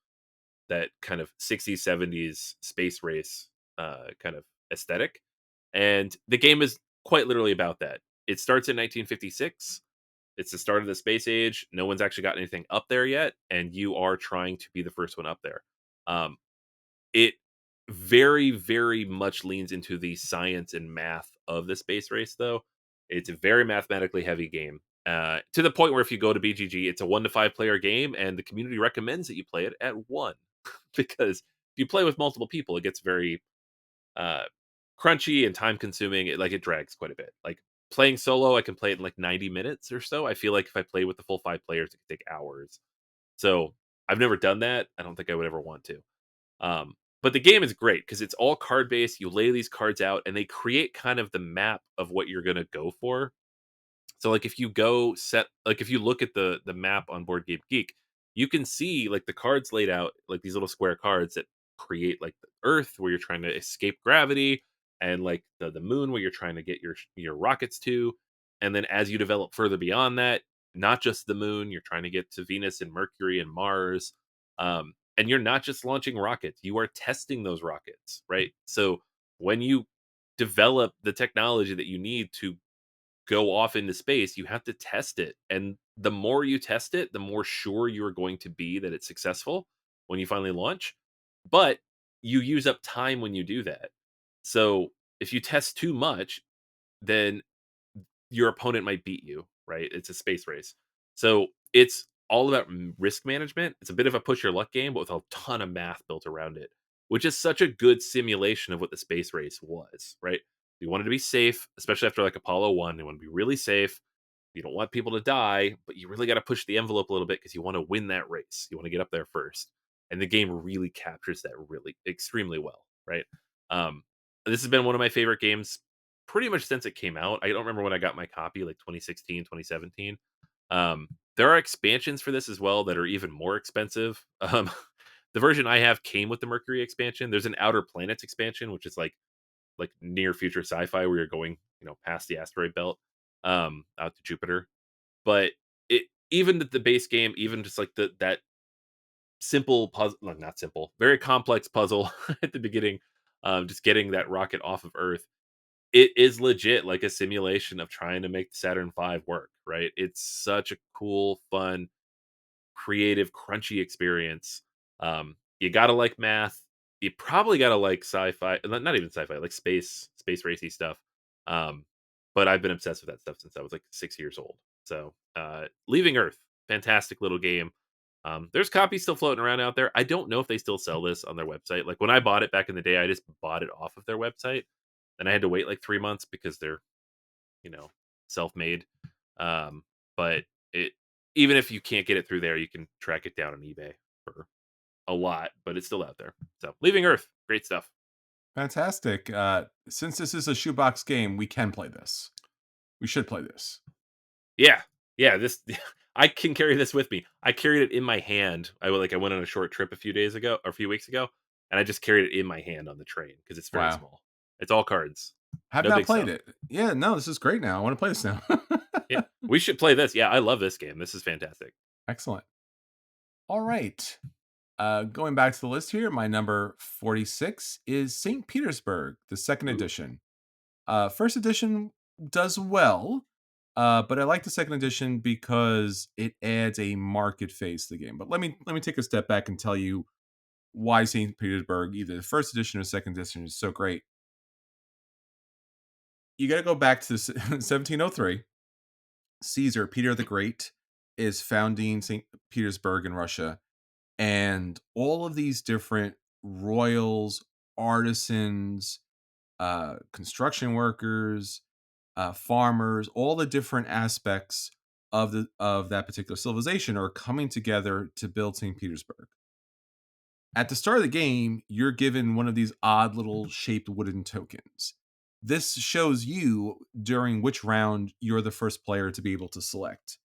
that kind of 60s 70s space race kind of aesthetic. And the game is quite literally about that. It starts in 1956. It's the start of the space age. No one's actually got anything up there yet, and you are trying to be the first one up there. It very, very much leans into the science and math of the space race, though. It's a very mathematically heavy game. To the point where if you go to BGG, it's a 1 to 5 player game, and the community recommends that you play it at 1. because if you play with multiple people, it gets very uh, crunchy and time consuming. It drags quite a bit. Like playing solo, I can play it in like 90 minutes or so. I feel like if I play with the full 5 players, it could take hours. So I've never done that. I don't think I would ever want to. But the game is great because it's all card based. You lay these cards out, and they create kind of the map of what you're gonna go for. So like if you go set like if you look at the map on Board Game Geek, you can see like the cards laid out like these little square cards that create like the Earth where you're trying to escape gravity, and like the moon where you're trying to get your rockets to. And then as you develop further beyond that, not just the moon, you're trying to get to Venus and Mercury and Mars. And you're not just launching rockets, you are testing those rockets, right? So when you develop the technology that you need to go off into space, you have to test it. And the more you test it, the more sure you are going to be that it's successful when you finally launch. But you use up time when you do that. So if you test too much, then your opponent might beat you, right? It's a space race. So it's all about risk management. It's a bit of a push your luck game, but with a ton of math built around it, which is such a good simulation of what the space race was, right? You wanted to be safe, especially after like Apollo 1. You want to be really safe. You don't want people to die, but you really got to push the envelope a little bit because you want to win that race. You want to get up there first. And the game really captures that really extremely well, right? Um, this has been one of my favorite games pretty much since it came out. I don't remember when I got my copy, like 2016, 2017. There are expansions for this as well that are even more expensive. The version I have came with the Mercury expansion. There's an Outer Planets expansion, which is like near future sci-fi where you're going, past the asteroid belt, out to Jupiter. But it even the base game, even just like that simple puzzle, no, not simple, very complex puzzle at the beginning, just getting that rocket off of Earth, it is legit like a simulation of trying to make the Saturn V work, right? It's such a cool, fun, creative, crunchy experience. You gotta like math. You probably gotta like sci-fi, not even sci-fi, like space racy stuff. Um, but I've been obsessed with that stuff since I was like 6 years old. So, Leaving Earth, fantastic little game. There's copies still floating around out there. I don't know if they still sell this on their website. Like when I bought it back in the day, I just bought it off of their website, and I had to wait like 3 months because they're you know self-made. Um, but it even if you can't get it through there, you can track it down on eBay for a lot, but it's still out there. So, Leaving Earth, great stuff. Fantastic. Since this is a shoebox game, we can play this. We should play this. Yeah, yeah. This I can carry this with me. I carried it in my hand. I went on a short trip a few days ago or a few weeks ago, and I just carried it in my hand on the train because it's very Wow. small. It's all cards, Have no not big played stuff. it. Yeah, no, this is great now. I want to play this now. Yeah, we should play this. Yeah, I love this game. This is fantastic. Excellent. All right. Going back to the list here, my number 46 is St. Petersburg, the second Ooh. edition. First edition does well, but I like the second edition because it adds a market phase to the game. But let me take a step back and tell you why St. Petersburg, either the first edition or second edition, is so great. You got to go back to 1703. Caesar, Peter the Great, is founding St. Petersburg in Russia, and all of these different royals, artisans, construction workers, farmers, all the different aspects of that particular civilization are coming together to build St. Petersburg. At the start of the game, you're given one of these odd little shaped wooden tokens. This shows you during which round you're the first player to be able to select.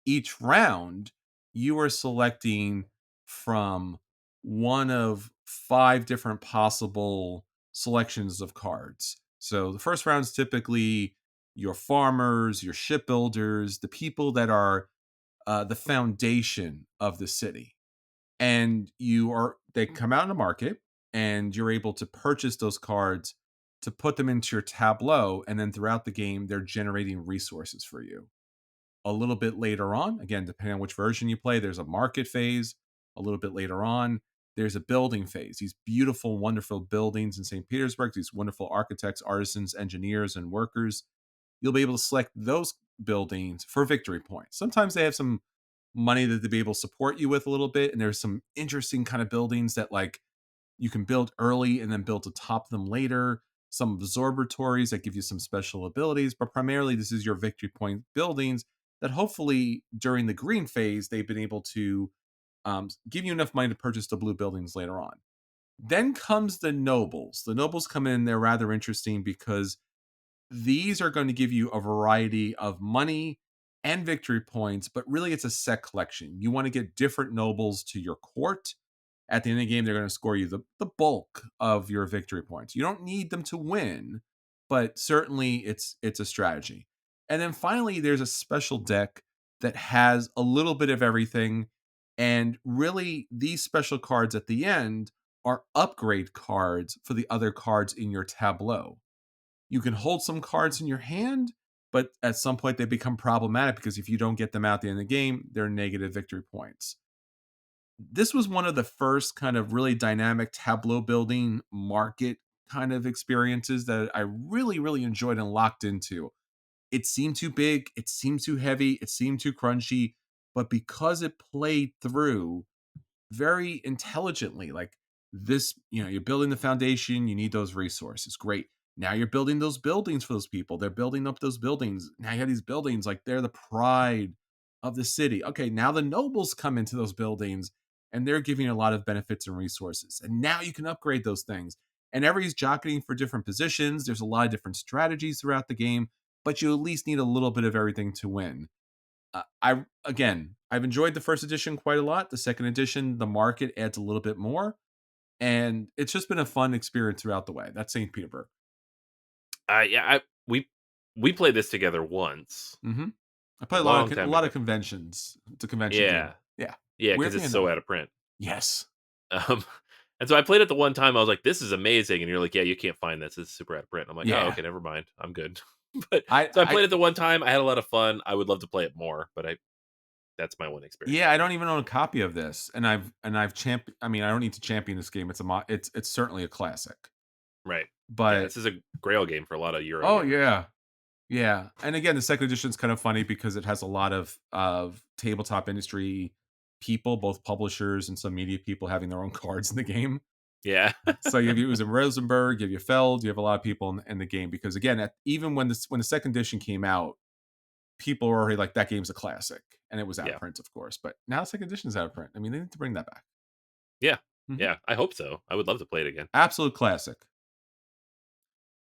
Each round, you are selecting from one of 5 different possible selections of cards. So the first round is typically your farmers, your shipbuilders, the people that are the foundation of the city. And they come out in the market, and you're able to purchase those cards to put them into your tableau, and then throughout the game they're generating resources for you. A little bit later on, again, depending on which version you play, there's a market phase. A little bit later on, there's a building phase. These beautiful, wonderful buildings in St. Petersburg, these wonderful architects, artisans, engineers, and workers. You'll be able to select those buildings for victory points. Sometimes they have some money that they'll be able to support you with a little bit. And there's some interesting kind of buildings that like you can build early and then build to top them later. Some absorbatories that give you some special abilities, but primarily this is your victory point buildings that hopefully during the green phase they've been able to give you enough money to purchase the blue buildings later on. Then comes the nobles. The nobles come in, they're rather interesting because these are going to give you a variety of money and victory points, but really it's a set collection. You want to get different nobles to your court. At the end of the game, they're going to score you the bulk of your victory points. You don't need them to win, but certainly it's a strategy. And then finally, there's a special deck that has a little bit of everything. And really, these special cards at the end are upgrade cards for the other cards in your tableau. You can hold some cards in your hand, but at some point they become problematic because if you don't get them out at the end of the game, they're negative victory points. This was one of the first kind of really dynamic tableau building market kind of experiences that I really, really enjoyed and locked into. It seemed too big, it seemed too heavy, it seemed too crunchy, but because it played through very intelligently, like this, you're building the foundation, you need those resources, great. Now you're building those buildings for those people, they're building up those buildings. Now you have these buildings like they're the pride of the city. Okay, now the nobles come into those buildings and they're giving you a lot of benefits and resources, and now you can upgrade those things. And everybody's jockeying for different positions, there's a lot of different strategies throughout the game, but you at least need a little bit of everything to win. I've enjoyed the first edition quite a lot. The second edition, the market adds a little bit more, and it's just been a fun experience throughout the way. That's St. Petersburg. Yeah, we played this together once. Mm-hmm. I A play long a time lot ago. of conventions. It's a convention game. Yeah. Yeah, Yeah, weird because thing it's in that so way. out of print. Yes. Um, and so I played it the one time. I was like, "This is amazing," and you're like, "Yeah, you can't find this. It's super out of print." I'm like, "Oh, Yeah. okay, never mind. I'm good." But I so I I played it the one time. I had a lot of fun. I would love to play it more, but that's my one experience yeah, I with don't it. even own a copy of this, and I've champ. I mean, I don't need to champion this game. It's certainly a classic. Right. Yeah, But this is a Grail game for a lot of Euro oh gamers. yeah, yeah. And again, the second edition is kind of funny because it has a lot of tabletop industry people, both publishers and some media people having their own cards in the game. Yeah. So you have Uwe Rosenberg, you have your Feld, you have a lot of people in the game because again, even when the second edition came out, people were already like that game's a classic, and it was out of Yeah. print, of course. But now the second edition is out of print. I mean, they need to bring that back. Yeah. Hmm. Yeah. I hope so. I would love to play it again. Absolute classic.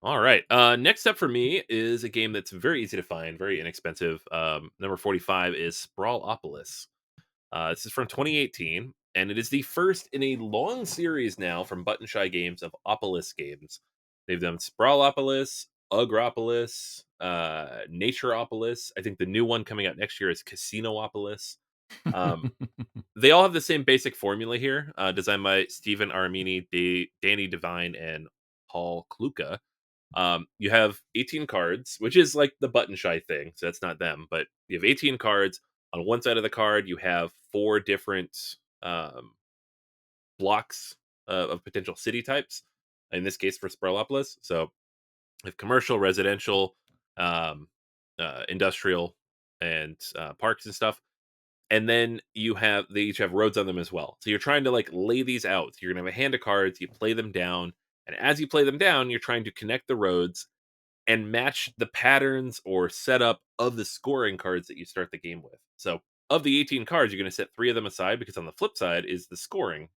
All right. Next up for me is a game that's very easy to find, very inexpensive. Number 45 is Sprawlopolis. This is from 2018, and it is the first in a long series now from Button Shy Games of Opolis games. They've done Sprawlopolis, Agropolis, Natureopolis. I think the new one coming out next year is Casinoopolis. Um, they all have the same basic formula here, designed by Stephen Armini, Danny Devine, and Paul Kluka. You have 18 cards, which is like the Button Shy thing, so that's not them, but you have 18 cards. On one side of the card, you have four different um, blocks of potential city types. In this case, for Sprawlopolis, so you have commercial, residential, um, industrial, and parks and stuff. And then they each have roads on them as well. So you're trying to like lay these out. You're gonna have a hand of cards. You play them down, and as you play them down, you're trying to connect the roads and match the patterns or setup of the scoring cards that you start the game with. So, of the 18 cards, you're going to set 3 of them aside because on the flip side is the scoring,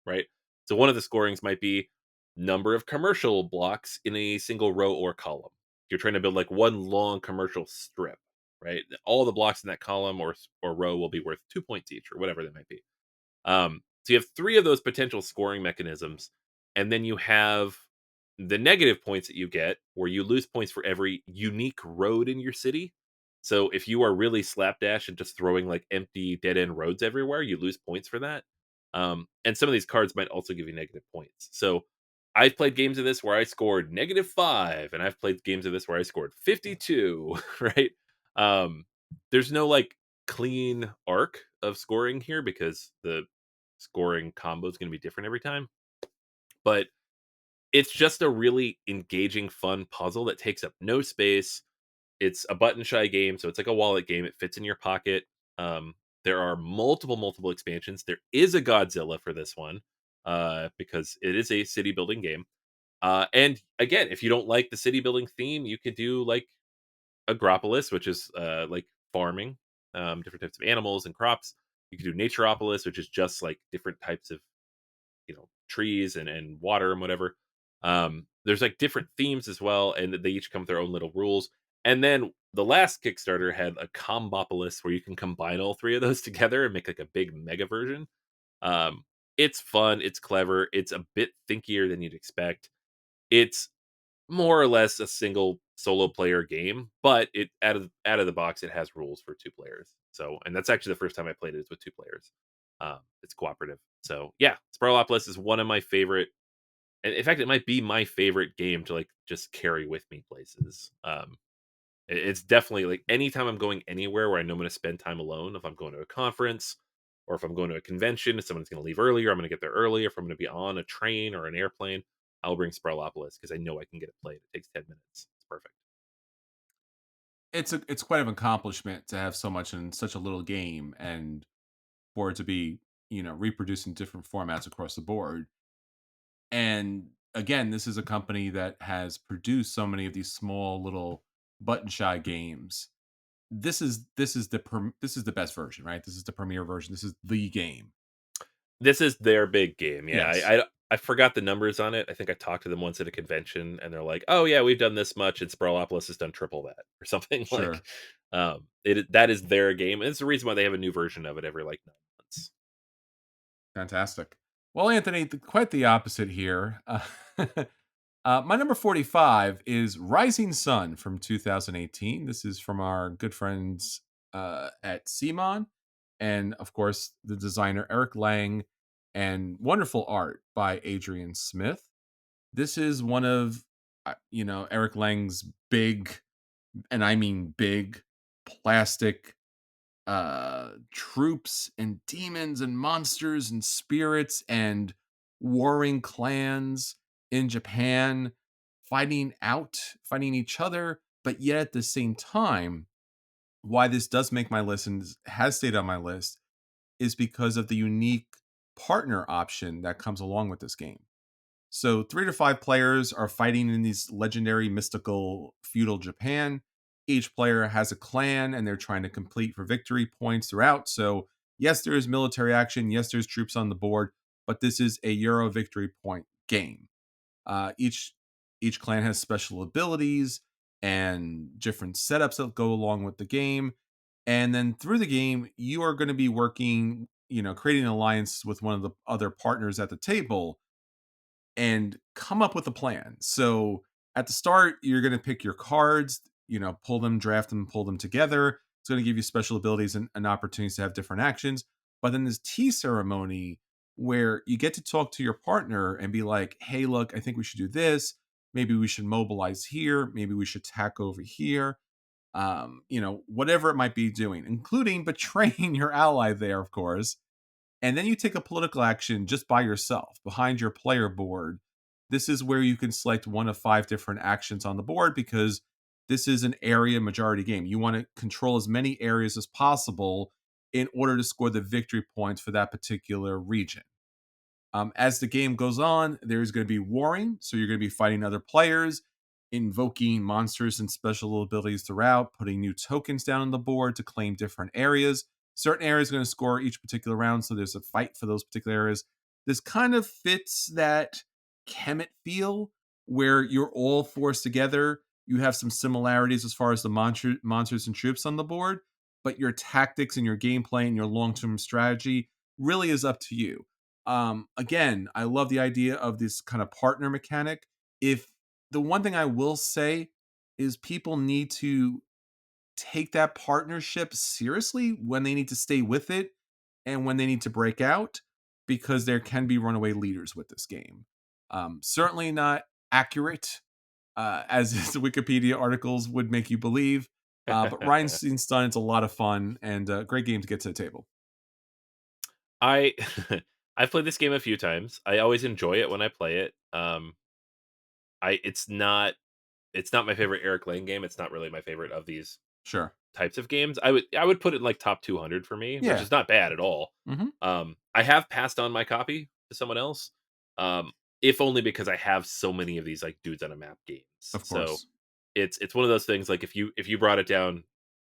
right? So, one of the scorings might be number of commercial blocks in a single row or column. You're trying to build like one long commercial strip, right? All the blocks in that column or row will be worth 2 points each or whatever they might be. So you have 3 of those potential scoring mechanisms, and then you have the negative points that you get, where you lose points for every unique road in your city. So if you are really slapdash and just throwing like empty dead end roads everywhere, you lose points for that. And some of these cards might also give you negative points. So I've played games of this where I scored -5, and I've played games of this where I scored 52, right? Um, there's no like clean arc of scoring here because the scoring combo is going to be different every time. But it's just a really engaging, fun puzzle that takes up no space. It's a button shy game, so it's like a wallet game. It fits in your pocket. Um, There are multiple expansions. There is a Godzilla for this one, because it is a city building game. And again, if you don't like the city building theme, you could do like Agropolis, which is like farming, different types of animals and crops. You could do Naturopolis, which is just like different types of trees and water and whatever. There's like different themes as well, and they each come with their own little rules. And then the last Kickstarter had a Combopolis where you can combine all three of those together and make like a big mega version. Um, it's fun, it's clever, it's a bit thinkier than you'd expect. It's more or less a single solo player game, but it out of the box it has rules for two players. So, and that's actually the first time I played it is with two players. It's cooperative. So yeah, Sprawlopolis is one of my favorite. And in fact, it might be my favorite game to like just carry with me places. It's definitely like anytime I'm going anywhere where I know I'm going to spend time alone. If I'm going to a conference or if I'm going to a convention, if someone's going to leave earlier, I'm going to get there early. If I'm going to be on a train or an airplane, I'll bring Sprawlopolis because I know I can get it played. It takes 10 minutes. It's perfect. It's quite an accomplishment to have so much in such a little game, and for it to be reproduced in different formats across the board. And again, this is a company that has produced so many of these small little button shy games. This is the best version, right? This is the premier version. This is the game. This is their big game. Yeah, Yes, I forgot the numbers on it. I think I talked to them once at a convention, and they're like, "Oh yeah, we've done this much, and Sprawlopolis has done triple that, or something." Like, sure. that is their game, and it's the reason why they have a new version of it every like 9 months. Fantastic. Well, Anthony, quite the opposite here. My number 45 is Rising Sun from 2018. This is from our good friends at CMON. And of course, the designer Eric Lang, and wonderful art by Adrian Smith. This is one of, Eric Lang's big, and I mean big, plastic troops and demons and monsters and spirits and warring clans in Japan fighting each other, but yet at the same time, why this does make my list and has stayed on my list is because of the unique partner option that comes along with this game. So 3 to 5 players are fighting in these legendary, mystical, feudal Japan. Each player has a clan and they're trying to complete for victory points throughout. So, yes, there is military action. Yes, there's troops on the board, but this is a Euro victory point game. Each clan has special abilities and different setups that go along with the game. And then through the game, you are going to be working, creating an alliance with one of the other partners at the table and come up with a plan. So at the start, you're going to pick your cards, pull them, draft them, pull them together. It's going to give you special abilities and opportunities to have different actions. But then this tea ceremony where you get to talk to your partner and be like, hey, look, I think we should do this. Maybe we should mobilize here. Maybe we should tack over here. Whatever it might be doing, including betraying your ally there, of course, and then you take a political action just by yourself behind your player board. This is where you can select one of 5 different actions on the board because this is an area majority game. You want to control as many areas as possible in order to score the victory points for that particular region. As the game goes on, there's going to be warring. So you're going to be fighting other players, invoking monsters and special abilities throughout, putting new tokens down on the board to claim different areas. Certain areas are going to score each particular round. So there's a fight for those particular areas. This kind of fits that Kemet feel where you're all forced together. You have some similarities as far as the monsters and troops on the board, but your tactics and your gameplay and your long term strategy really is up to you. Again, I love the idea of this kind of partner mechanic. If the one thing I will say is people need to take that partnership seriously when they need to stay with it and when they need to break out, because there can be runaway leaders with this game. Certainly not accurate, as the Wikipedia articles would make you believe. But Ryan Stun, it's a lot of fun and a great game to get to the table. I I've played this game a few times. I always enjoy it when I play it. I it's not my favorite Eric Lang game. It's not really my favorite of these Sure. types of games. I would put it in like top 200 for me, which Yeah. is not bad at all. Hmm. I have passed on my copy to someone else, um, if only because I have so many of these like dudes on a map games. Of So course. it's one of those things. Like if you brought it down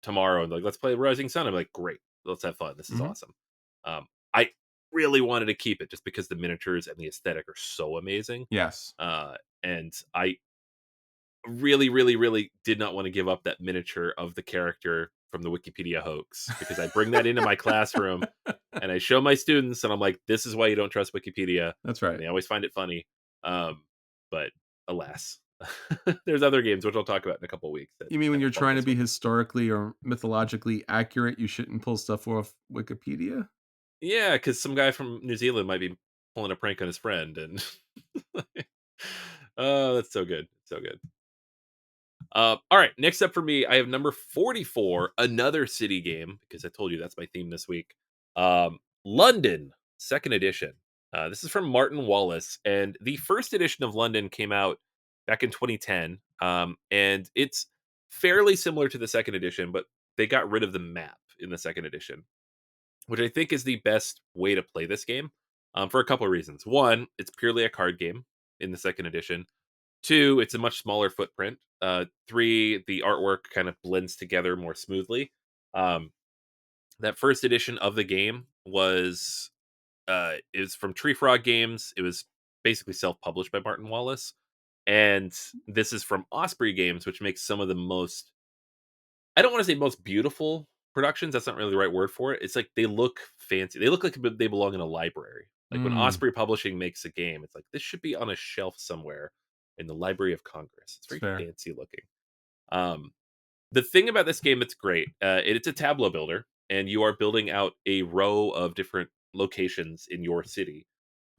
tomorrow and like let's play Rising Sun, I'm like great, let's have fun. This is Hmm. awesome. I really wanted to keep it just because the miniatures and the aesthetic are so amazing. Yes. And I really, really, really did not want to give up that miniature of the character from the Wikipedia hoax because I bring that into my classroom and I show my students and I'm like, this is why you don't trust Wikipedia. That's And right. they always find it funny. But alas, there's other games which I'll talk about in a couple of weeks that You mean when kind you're of fall trying to this be way. historically or mythologically accurate, you shouldn't pull stuff off Wikipedia? Yeah, because some guy from New Zealand might be pulling a prank on his friend, and oh, that's so good, so good. All right, next up for me, I have number 44, another city game, because I told you that's my theme this week. London, second edition. This is from Martin Wallace, and the first edition of London came out back in 2010, and it's fairly similar to the second edition, but they got rid of the map in the second edition, which I think is the best way to play this game, for a couple of reasons. One, it's purely a card game in the second edition. Two, it's a much smaller footprint. Three, the artwork kind of blends together more smoothly. Um, that first edition of the game was it was from Tree Frog Games. It was basically self-published by Martin Wallace, and this is from Osprey Games, which makes some of the most, I don't want to say most beautiful productions. That's not really the right word for it. It's like they look fancy. They look like they belong in a library. Like when Mm, Osprey Publishing makes a game, it's like this should be on a shelf somewhere in the Library of Congress. It's it's very fair. fancy looking. Um, the thing about this game that's great, it's a tableau builder, and you are building out a row of different locations in your city.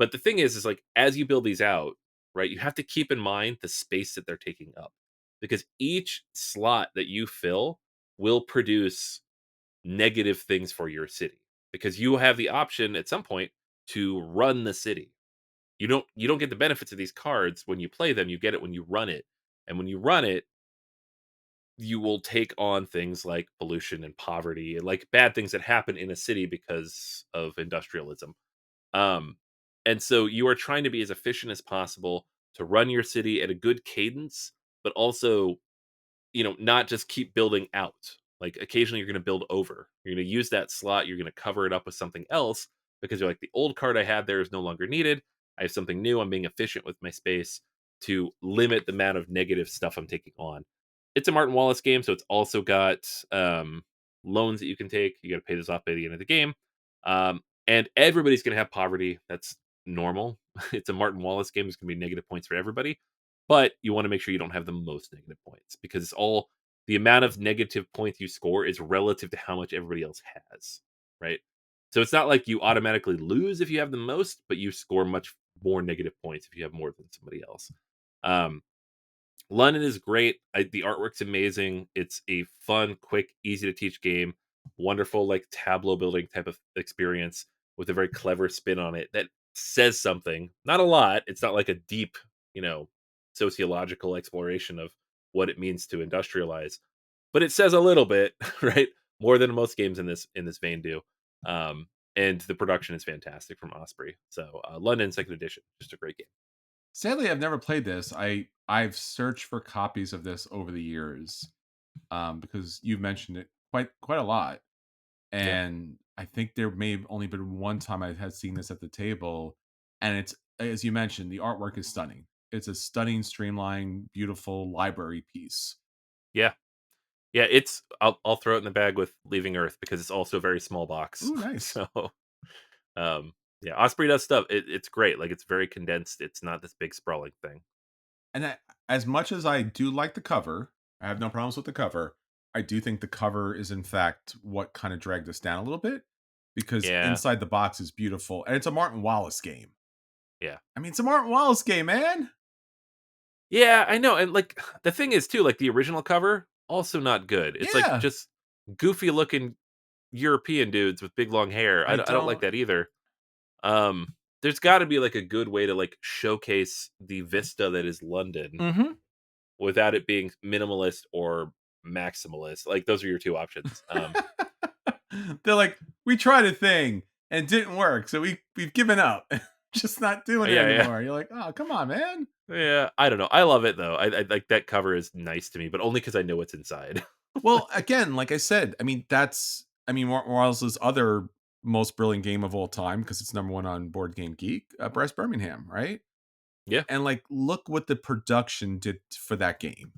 But the thing is like as you build these out, right, you have to keep in mind the space that they're taking up, because each slot that you fill will produce negative things for your city. Because you have the option at some point to run the city. You don't get the benefits of these cards when you play them. You get it when you run it, and when you run it, you will take on things like pollution and poverty and like bad things that happen in a city because of industrialism. Um, and so you are trying to be as efficient as possible to run your city at a good cadence, but also, not just keep building out. Like occasionally you're going to build over. You're going to use that slot, you're going to cover it up with something else because you're like, the old card I had there is no longer needed. I have something new. I'm being efficient with my space to limit the amount of negative stuff I'm taking on. It's a Martin Wallace game, so it's also got loans that you can take. You got to pay this off by the end of the game. And everybody's going to have poverty. That's normal. It's a Martin Wallace game. There's going to be negative points for everybody, but you want to make sure you don't have the most negative points, because it's all, the amount of negative points you score is relative to how much everybody else has, right? So it's not like you automatically lose if you have the most, but you score much more negative points if you have more than somebody else. Um, London is great. The artwork's amazing. It's a fun, quick, easy to teach game. Wonderful, like tableau building type of experience with a very clever spin on it that says something. Not a lot. It's not like a deep, you know, sociological exploration of what it means to industrialize, but it says a little bit, right? More than most games in this vein do. Um, and the production is fantastic from Osprey. So London Second Edition, just a great game. Sadly, I've never played this. I've searched for copies of this over the years, because you've mentioned it quite a lot, Yeah. and I think there may have only been one time I had seen this at the table, and it's, as you mentioned, the artwork is stunning. It's a stunning, streamlined, beautiful library piece. Yeah. Yeah, I'll throw it in the bag with Leaving Earth because it's also a very small box. Ooh, nice. So, yeah, Osprey does stuff. It's great. Like it's very condensed. It's not this big sprawling thing. And as much as I do like the cover, I have no problems with the cover. I do think the cover is, in fact, what kind of dragged us down a little bit, because Yeah, inside the box is beautiful, and it's a Martin Wallace game. yeah, I mean, it's a Martin Wallace game, man. yeah. I know, and like the thing is too, like the original cover also not good. It's like Yeah, just goofy looking European dudes with big long hair. I I don't, I don't like don't. that either. There's got to be like a good way to like showcase the vista that is London Mhm. without it being minimalist or maximalist. Like those are your two options. They're like, we tried a thing and it didn't work, so we've given up. Just not doing it Yeah, yeah. anymore. You're like, oh, come on, man. Yeah, I don't know. I love it though. I like that cover is nice to me, but only because I know what's inside. Well, again, like I said, I mean, Morales' other most brilliant game of all time because it's number one on Board Game Geek, Brass Birmingham, right? Yeah. And like, look what the production did for that game.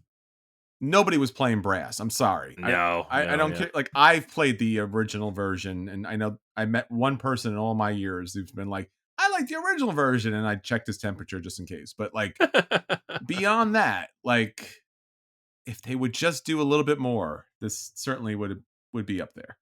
Nobody was playing Brass. I'm sorry. No, I no, don't yeah. care. Like, I've played the original version, and I know I met one person in all my years who's been like, I like the original version, and I checked his temperature just in case. But like, beyond that, like, if they would just do a little bit more, this certainly would be up there.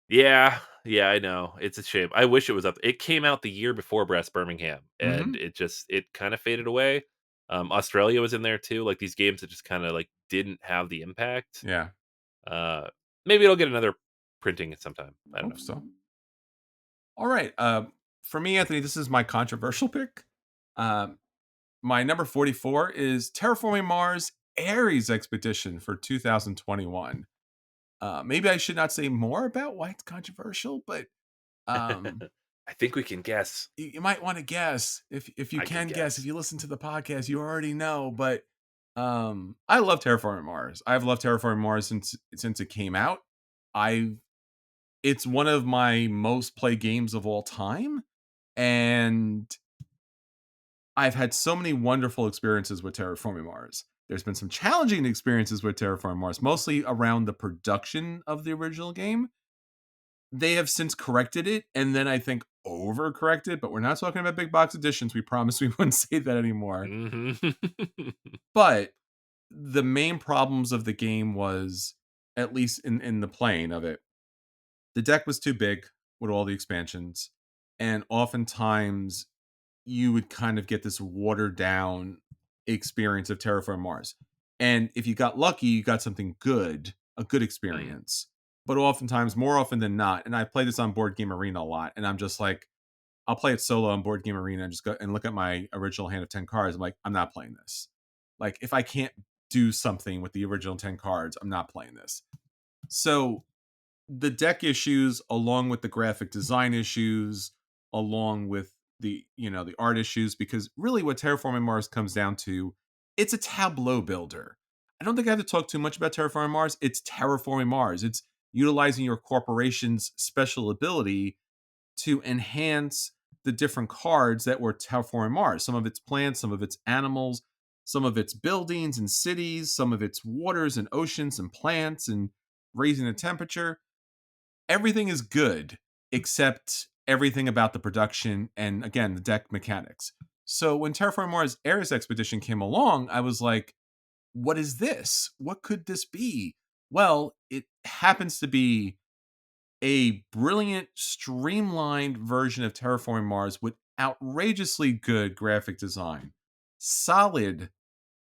Yeah, yeah, I know. It's a shame. I wish it was up. It came out the year before Brass Birmingham, and Hmm. it kind of faded away. Australia was in there too. Like these games that just kind of like didn't have the impact. Yeah, Uh, Maybe it'll get another printing at some time. I don't know. hope so. All right. For me, Anthony, this is my controversial pick. Um, my number 44 is Terraforming Mars Ares Expedition for 2021. Maybe I should not say more about why it's controversial, but um, I think we can guess. you might want to guess if you I can can guess. If guess. you listen to the podcast, you already know. But I love Terraforming Mars. I've loved Terraforming Mars since it came out. I It's one of my most played games of all time, and I've had so many wonderful experiences with Terraforming Mars. There's been some challenging experiences with Terraforming Mars, mostly around the production of the original game. They have since corrected it, and then I think overcorrected, but we're not talking about big box editions. We promised we wouldn't say that anymore. Hmm. But the main problems of the game was, at least in the playing of it, the deck was too big with all the expansions, and oftentimes you would kind of get this watered down experience of Terraform Mars. And if you got lucky, you got something good, a good experience. But oftentimes, more often than not, and I play this on Board Game Arena a lot, and I'm just like, I'll play it solo on Board Game Arena and just go and look at my original hand of 10 cards. I'm like, I'm not playing this. Like, if I can't do something with the original 10 cards, I'm not playing this. So the deck issues, along with the graphic design issues, along with the art issues, because really what Terraforming Mars comes down to, it's a tableau builder. I don't think I have to talk too much about Terraforming Mars. It's Terraforming Mars. It's utilizing your corporation's special ability to enhance the different cards that were Terraforming Mars. Some of its plants, some of its animals, some of its buildings and cities, some of its waters and oceans and plants and raising the temperature. Everything is good except everything about the production and, again, the deck mechanics. So when Terraforming Mars Ares Expedition came along, I was like, what is this? What could this be? Well, it happens to be a brilliant, streamlined version of Terraforming Mars with outrageously good graphic design, solid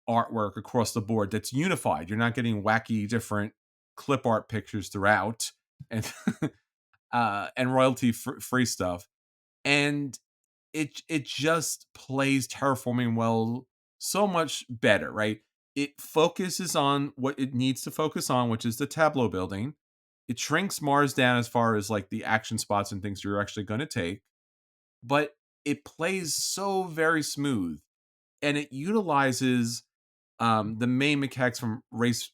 artwork across the board that's unified. You're not getting wacky different clip art pictures throughout, and and royalty free stuff. And it just plays Terraforming well so much better, right? It focuses on what it needs to focus on, which is the tableau building. It shrinks Mars down as far as like the action spots and things you're actually going to take, but it plays so very smooth, and it utilizes the main mechanics from Race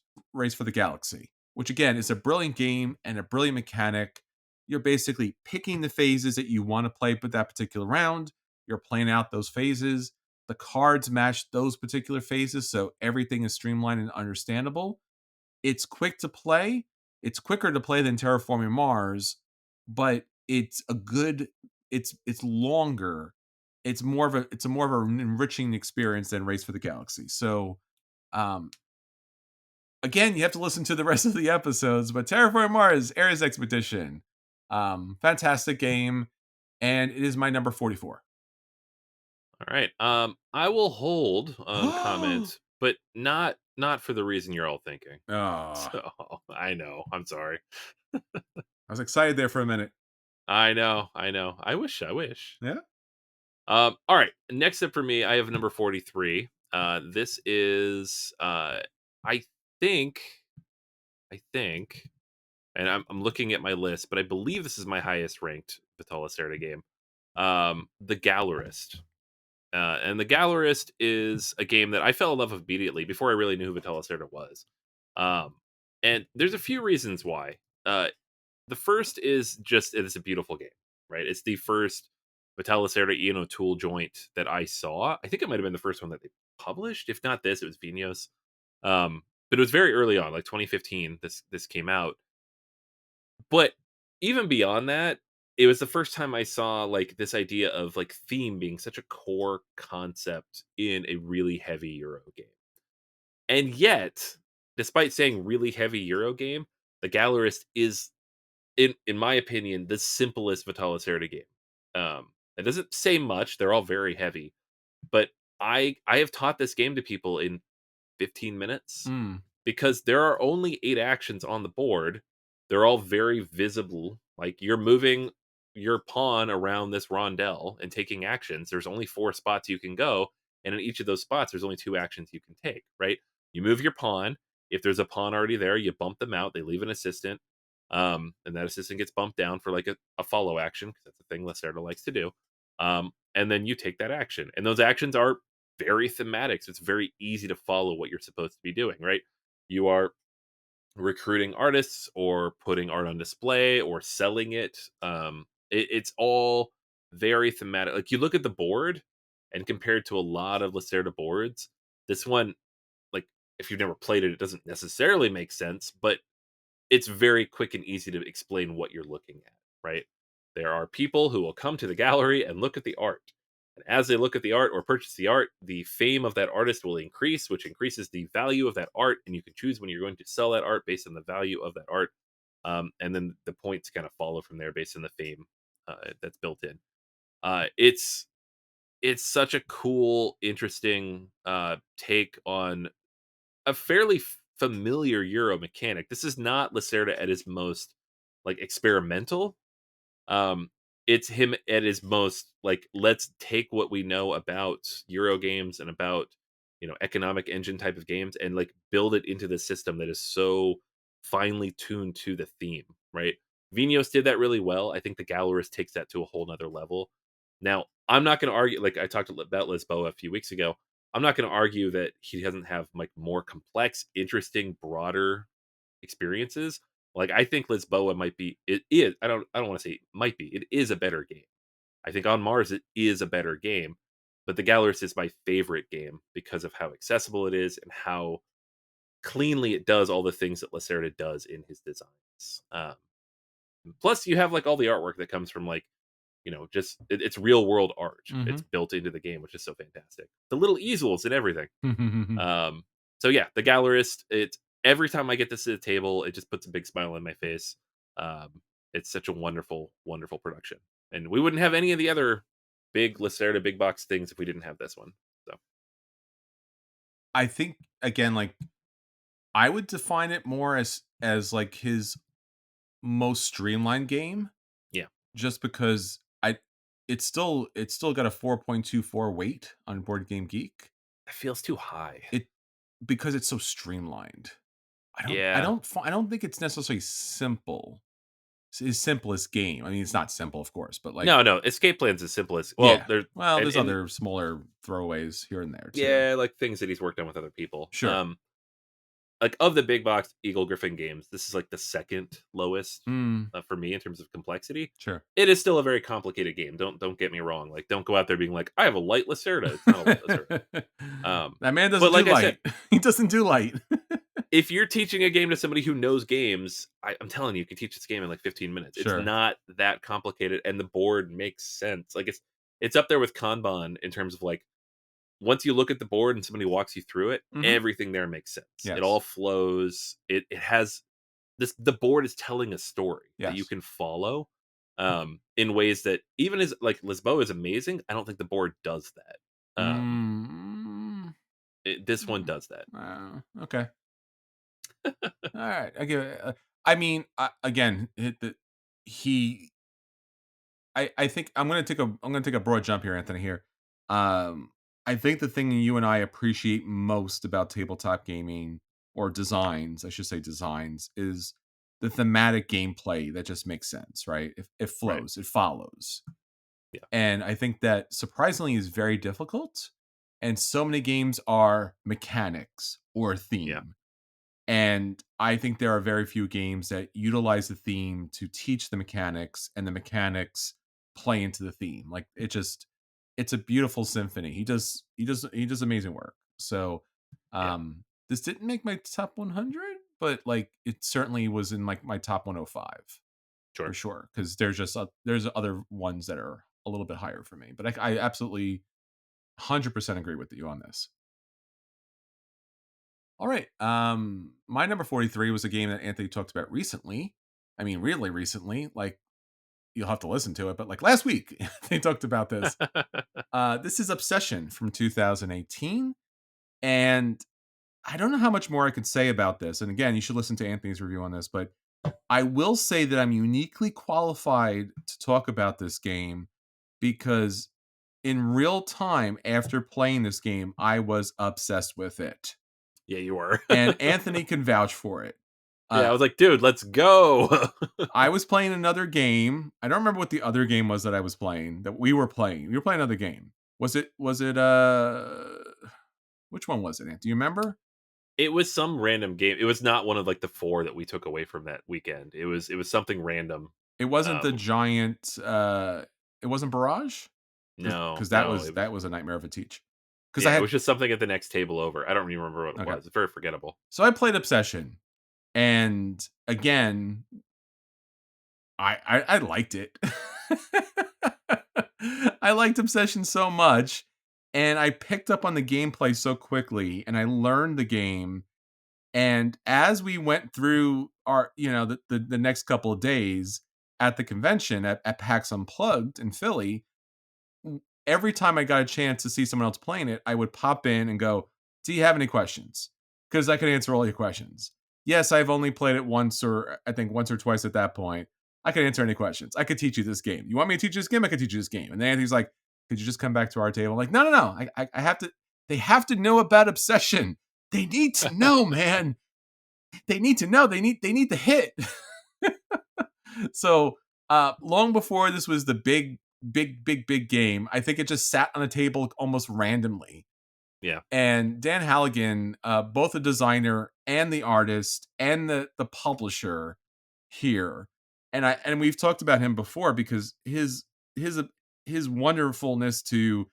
for the Galaxy, which again is a brilliant game and a brilliant mechanic. You're basically picking the phases that you want to play with that particular round. You're playing out those phases. The cards match those particular phases, so everything is streamlined and understandable. It's quick to play. It's quicker to play than Terraforming Mars, but it's a good. It's longer. It's a more of an enriching experience than Race for the Galaxy. So um, again, you have to listen to the rest of the episodes, but Terraforming Mars Ares Expedition, fantastic game, and it is my number 44. All right. I will hold on Oh, comment, but not for the reason you're all thinking. I So I know. I'm sorry. was excited there for a minute. I know. I know. I wish. I wish. Yeah. All right. Next up for me, I have number 43. This is I think I think, and I'm looking at my list, but I believe this is my highest ranked Vital Lacerda game. The Gallerist. And The Gallerist is a game that I fell in love with immediately before I really knew who Vital Lacerda was. Um, and there's a few reasons why. The first is just it's a beautiful game, right? It's the first Vital Lacerda Ian O'Toole joint that I saw. I think it might have been the first one that they published. If not this, it was Vinos. But it was very early on, like 2015. This came out, but even beyond that, it was the first time I saw like this idea of like theme being such a core concept in a really heavy Euro game. And yet, despite saying really heavy Euro game, the Gallerist is in my opinion the simplest Vital Lacerda game. It doesn't say much, they're all very heavy, but I have taught this game to people in 15 minutes Mm. because there are only 8 actions on the board. They're all very visible. Like you're moving your pawn around this rondel and taking actions. There's only 4 spots you can go, and in each of those spots there's only 2 actions you can take, right? You move your pawn. If there's a pawn already there, you bump them out. They leave an assistant. And that assistant gets bumped down for like a follow action because that's the thing Lacerda likes to do. And then you take that action. And those actions are very thematic. So it's very easy to follow what you're supposed to be doing, right? You are recruiting artists or putting art on display or selling it. It's all very thematic. Like you look at the board, and compared to a lot of Lacerda boards, this one, like if you've never played it, it doesn't necessarily make sense, but it's very quick and easy to explain what you're looking at, right? There are people who will come to the gallery and look at the art. And as they look at the art or purchase the art, the fame of that artist will increase, which increases the value of that art. And you can choose when you're going to sell that art based on the value of that art. And then the points kind of follow from there based on the fame that's built in. It's such a cool, interesting take on a fairly familiar Euro mechanic. This is not Lacerda at his most like experimental. Um, it's him at his most like let's take what we know about Euro games and about economic engine type of games and like build it into the system that is so finely tuned to the theme. Right? Vinos did that really well. I think the Gallerist takes that to a whole nother level. Now, I'm not going to argue. Like I talked about Lisboa a few weeks ago. I'm not going to argue that he doesn't have like more complex, interesting, broader experiences. Like I think Lisboa might be it is I don't want to say might be. It is a better game. I think on Mars it is a better game, but the Gallerist is my favorite game because of how accessible it is and how cleanly it does all the things that Lacerda does in his designs. Plus you have like all the artwork that comes from like just it's real world art. It's Mhm. built into the game, which is so fantastic. The little easels and everything. Um, so yeah, the Gallerist. It's every time I get this to the table, it just puts a big smile on my face. It's such a wonderful, wonderful production, and we wouldn't have any of the other big Lacerda big box things if we didn't have this one. So I think again, like I would define it more as like his most streamlined game, yeah, just because it's still got a 4.24 weight on Board Game Geek. it feels too high. It because it's so streamlined. Yeah, I don't think it's necessarily simple. It's his simplest game. I mean, it's not simple, of course, but like, no, Escape Plan's as simple as well. yeah. There's Well, there's and other smaller throwaways here and there too. yeah, like things that he's worked on with other people. Sure. Like of the big box Eagle Griffin games, this is like the second lowest Mm, for me in terms of complexity. sure. It is still a very complicated game. Don't get me wrong. Like don't go out there being like I have a light Lacerda. It's not a light Lacerda. That man But doesn't do like I said, light. He doesn't do light. if you're teaching a game to somebody who knows games, I'm telling you, you can teach this game in like 15 minutes. It's Sure. not that complicated, and the board makes sense. Like it's up there with Kanban in terms of like once you look at the board and somebody walks you through it, Mhm. everything there makes sense. It Yes. all flows. It has this the board is telling a story that you Yes. can follow in ways that even as like Lisboa is amazing, I don't think the board does that. Mm, This one mm, does that. okay. All right. I give it. I mean, again, he. I think I'm gonna take a broad jump here, Anthony. Here, um, I think the thing you and I appreciate most about tabletop gaming or designs, I should say designs, is the thematic gameplay that just makes sense, right? It Right. flows, it follows. Yeah. And I think that surprisingly is very difficult. And so many games are mechanics or Yeah. theme. And I think there are very few games that utilize the theme to teach the mechanics, and the mechanics play into the theme. Like it's a beautiful symphony. He does amazing work. So Yeah. this didn't make my top 100, but like it certainly was in like my top 105 for Sure. sure, because there's other ones that are a little bit higher for me. But I absolutely 100% agree with you on this. All right. My number 43 was a game that Anthony talked about recently. I mean, really recently. Like you'll have to listen to it, but like last week they talked about this. This is Obsession from 2018, and I don't know how much more I could say about this. And again, you should listen to Anthony's review on this, but I will say that I'm uniquely qualified to talk about this game because in real time after playing this game, I was obsessed with it. Yeah, you were. And Anthony can vouch for it. Yeah, I Uh, was like, dude, let's go. I was playing another game. I don't remember what the other game was that I was playing, that we were playing. We were playing another game. Was it which one was it? Do you remember? It was some random game. It was not one of like the 4 that we took away from that weekend. It was something random. It wasn't the Um, giant it wasn't Barrage? no, Cuz that no, was that was a nightmare of a teach. Cuz I yeah, it was had just something at the next table over. I don't remember what it okay. was. It's very forgettable. So I played Obsession, and again, I liked it. I liked Obsession so much, and I picked up on the gameplay so quickly, and I learned the game. And as we went through our, the next couple of days at the convention at PAX Unplugged in Philly, every time I got a chance to see someone else playing it, I would pop in and go, "Do you have any questions?" Because I could answer all your questions. Yes, I've only played it once, or I think once or twice at that point. I could answer any questions. I could teach you this game. You want me to teach you this game? I could teach you this game. And then Anthony's like, "Could you just come back to our table?" I'm like, no. I have to. They have to know about Obsession. They need to know, man. They need to know. They need the hit. So long before this was the big game, I think it just sat on the table almost randomly. Yeah. And Dan Halligan, both the designer and the artist and the publisher here, and we've talked about him before because his his wonderfulness to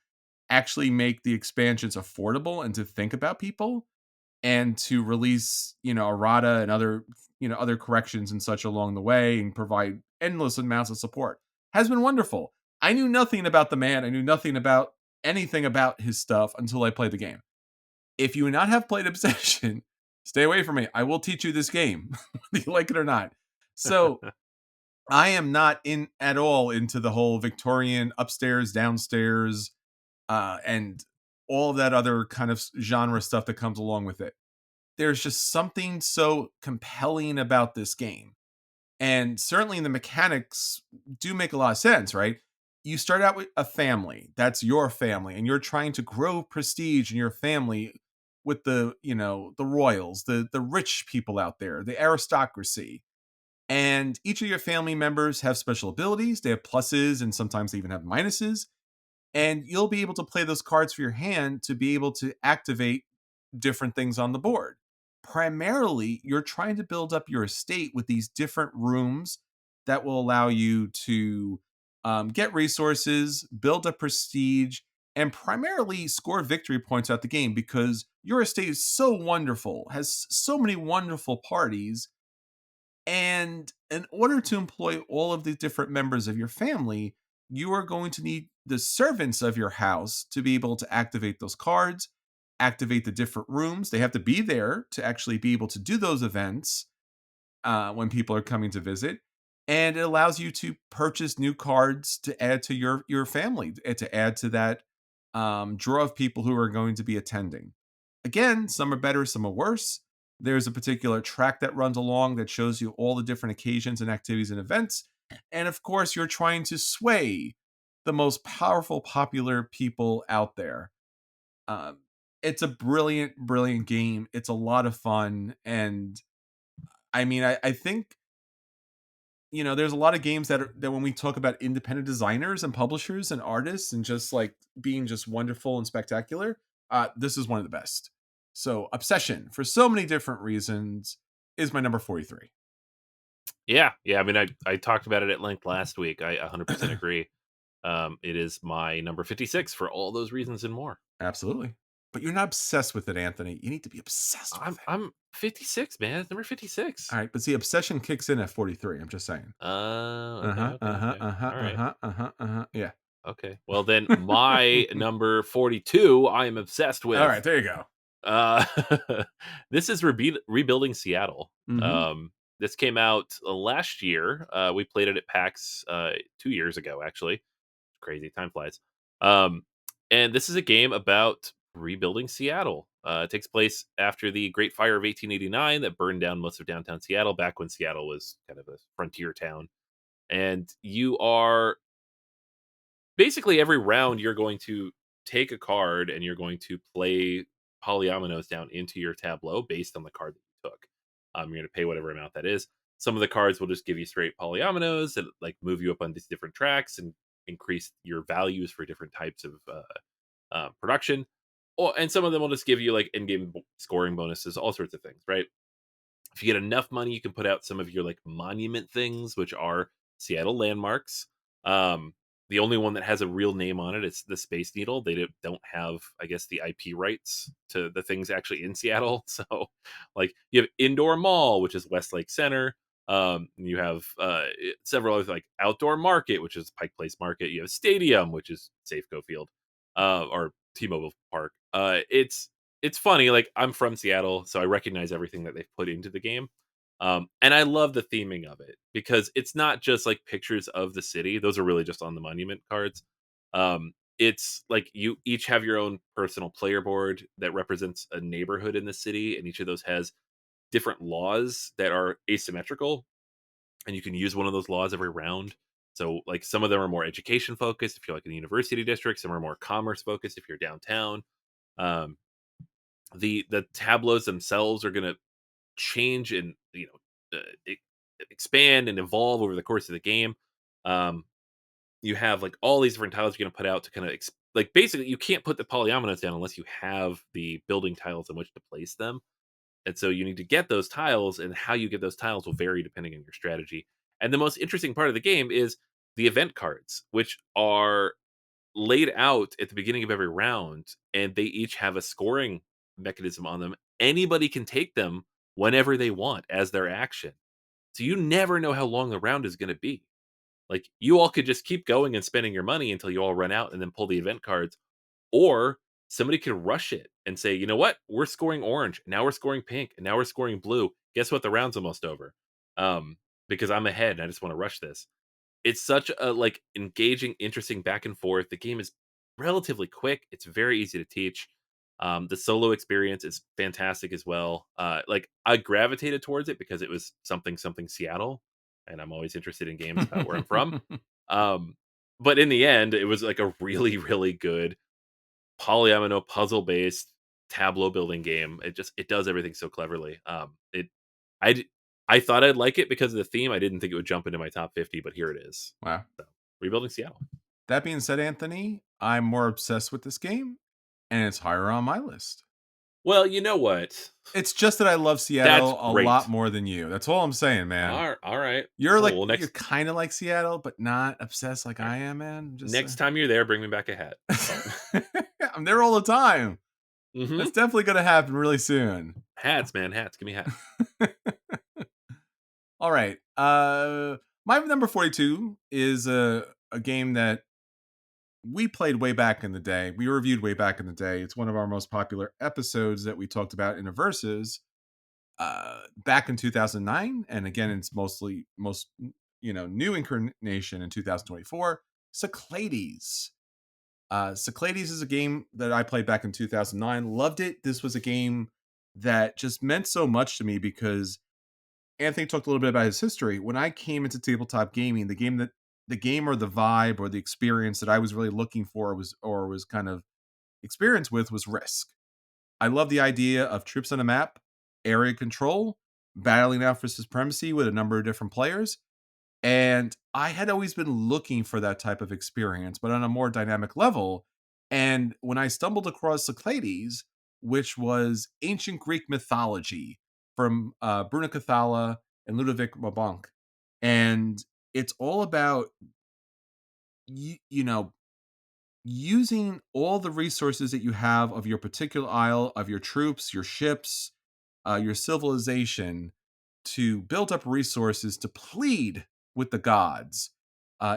actually make the expansions affordable and to think about people and to release, errata and other, other corrections and such along the way and provide endless amounts of support has been wonderful. I knew nothing about the man. I knew nothing about anything about his stuff until I played the game. If you not have played Obsession, stay away from me. I will teach you this game, whether you like it or not. So I am not in at all into the whole Victorian upstairs, downstairs, and all of that other kind of genre stuff that comes along with it. There's just something so compelling about this game. And certainly the mechanics do make a lot of sense, right? You start out with a family. That's your family. And you're trying to grow prestige in your family with the royals, the rich people out there, the aristocracy. And each of your family members have special abilities. They have pluses and sometimes they even have minuses. And you'll be able to play those cards for your hand to be able to activate different things on the board. Primarily, you're trying to build up your estate with these different rooms that will allow you to get resources, build up prestige, and primarily score victory points out the game because your estate is so wonderful, has so many wonderful parties. And in order to employ all of the different members of your family, you are going to need the servants of your house to be able to activate those cards, activate the different rooms. They have to be there to actually be able to do those events when people are coming to visit. And it allows you to purchase new cards to add to your family, to add to that draw of people who are going to be attending. Again, some are better, some are worse. There's a particular track that runs along that shows you all the different occasions and activities and events. And of course, you're trying to sway the most powerful, popular people out there. Um, It's a brilliant, brilliant game. It's a lot of fun. And I mean, I think, there's a lot of games that when we talk about independent designers and publishers and artists and just like being just wonderful and spectacular, this is one of the best. So Obsession, for so many different reasons, is my number 43. Yeah. I mean, I talked about it at length last week. I 100% agree. It is my number 56 for all those reasons and more. Absolutely. But you're not obsessed with it, Anthony. You need to be obsessed with it. I'm 56, man. It's number 56. All right, but see, Obsession kicks in at 43. I'm just saying. Okay. All right. Yeah. Okay. Well, then my number 42, I am obsessed with. All right, there you go. This is Rebuilding Seattle. Mm-hmm. This came out last year. We played it at PAX 2 years ago, actually. Crazy, time flies. And this is a game about rebuilding Seattle. It takes place after the Great Fire of 1889 that burned down most of downtown Seattle, back when Seattle was kind of a frontier town. And you are basically, every round you're going to take a card and you're going to play polyominoes down into your tableau based on the card that you took. You're going to pay whatever amount that is. Some of the cards will just give you straight polyominoes that like move you up on these different tracks and increase your values for different types of production. And some of them will just give you like in-game scoring bonuses, all sorts of things, right? If you get enough money, you can put out some of your like monument things, which are Seattle landmarks. The only one that has a real name on it is the Space Needle. They don't have, I guess, the IP rights to the things actually in Seattle. So, like, you have Indoor Mall, which is Westlake Center. You have several other, like Outdoor Market, which is Pike Place Market. You have Stadium, which is Safeco Field, or T-Mobile Park. It's funny. Like, I'm from Seattle, so I recognize everything that they've put into the game. And I love the theming of it because it's not just like pictures of the city; those are really just on the monument cards. It's like you each have your own personal player board that represents a neighborhood in the city, and each of those has different laws that are asymmetrical, and you can use one of those laws every round. So, like, some of them are more education focused if you're like in a university district, some are more commerce focused if you're downtown. Um, the tableaus themselves are going to change and expand and evolve over the course of the game. Um, you have like all these different tiles you're going to put out to kind of like basically you can't put the polyominoes down unless you have the building tiles in which to place them. And so you need to get those tiles, and how you get those tiles will vary depending on your strategy. And the most interesting part of the game is the event cards, which are laid out at the beginning of every round, and they each have a scoring mechanism on them. Anybody can take them whenever they want as their action. So you never know how long the round is going to be. Like, you all could just keep going and spending your money until you all run out and then pull the event cards, or somebody could rush it and say, you know what, we're scoring orange, now we're scoring pink, and now we're scoring blue. Guess what? The round's almost over. Because I'm ahead and I just want to rush this. It's such a like engaging, interesting back and forth. The game is relatively quick. It's very easy to teach. The solo experience is fantastic as well. Like, I gravitated towards it because it was something Seattle, and I'm always interested in games about where I'm from. But in the end, it was like a really, really good polyomino puzzle based tableau building game. It does everything so cleverly. I d- I thought I'd like it because of the theme. I didn't think it would jump into my top 50, but here it is. Wow. So, Rebuilding Seattle. That being said, Anthony, I'm more obsessed with this game, and it's higher on my list. Well, you know what? It's just that I love Seattle a lot more than you. That's all I'm saying, man. All right. You're cool. Like, you're kind of like Seattle, but not obsessed like I am, man. Just next time you're there, bring me back a hat. I'm there all the time. Mm-hmm. That's definitely going to happen really soon. Hats, man. Hats. Give me hats. All right. My number 42 is a game that we played way back in the day. We reviewed way back in the day. It's one of our most popular episodes that we talked about in a Versus back in 2009. And again, it's most new incarnation in 2024. Cyclades. Cyclades is a game that I played back in 2009. Loved it. This was a game that just meant so much to me because Anthony talked a little bit about his history. When I came into tabletop gaming, the game or the vibe or the experience that I was really looking for was kind of experience with was Risk. I love the idea of troops on a map, area control, battling out for supremacy with a number of different players. And I had always been looking for that type of experience, but on a more dynamic level. And when I stumbled across Cyclades, which was ancient Greek mythology from Bruno Cathala and Ludovic Mabank, and it's all about you know using all the resources that you have of your particular isle, of your troops, your ships, your civilization, to build up resources to plead with the gods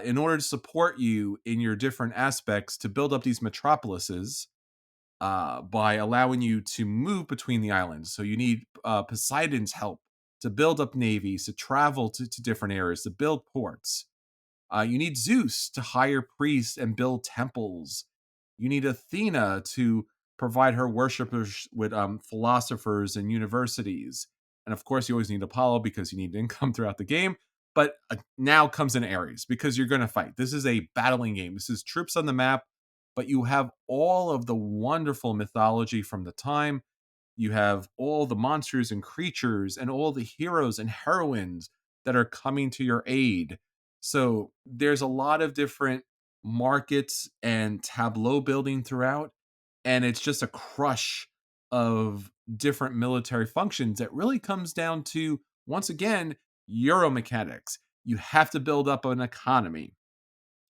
in order to support you in your different aspects to build up these metropolises by allowing you to move between the islands. So you need Poseidon's help to build up navies, to travel to different areas, to build ports. You need Zeus to hire priests and build temples. You need Athena to provide her worshippers with philosophers and universities. And of course, you always need Apollo because you need income throughout the game. But now comes in Ares because you're going to fight. This is a battling game. This is troops on the map, but you have all of the wonderful mythology from the time. You have all the monsters and creatures and all the heroes and heroines that are coming to your aid. So there's a lot of different markets and tableau building throughout. And it's just a crush of different military functions that really comes down to, once again, Euro mechanics. You have to build up an economy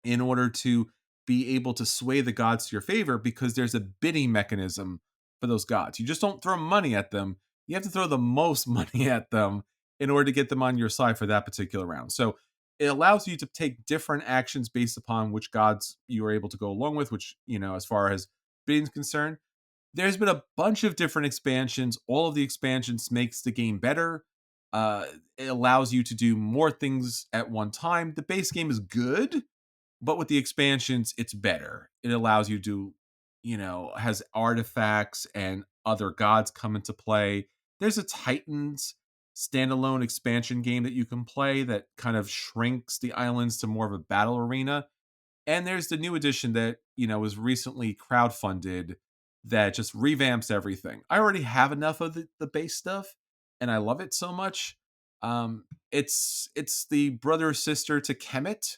in order to be able to sway the gods to your favor because there's a bidding mechanism for those gods. You just don't throw money at them. You have to throw the most money at them in order to get them on your side for that particular round. So it allows you to take different actions based upon which gods you are able to go along with, which, as far as bidding is concerned. There's been a bunch of different expansions. All of the expansions makes the game better. It allows you to do more things at one time. The base game is good, but with the expansions, it's better. It allows you to, has artifacts and other gods come into play. There's a Titans standalone expansion game that you can play that kind of shrinks the islands to more of a battle arena. And there's the new edition that, was recently crowdfunded that just revamps everything. I already have enough of the base stuff and I love it so much. It's the brother sister to Kemet,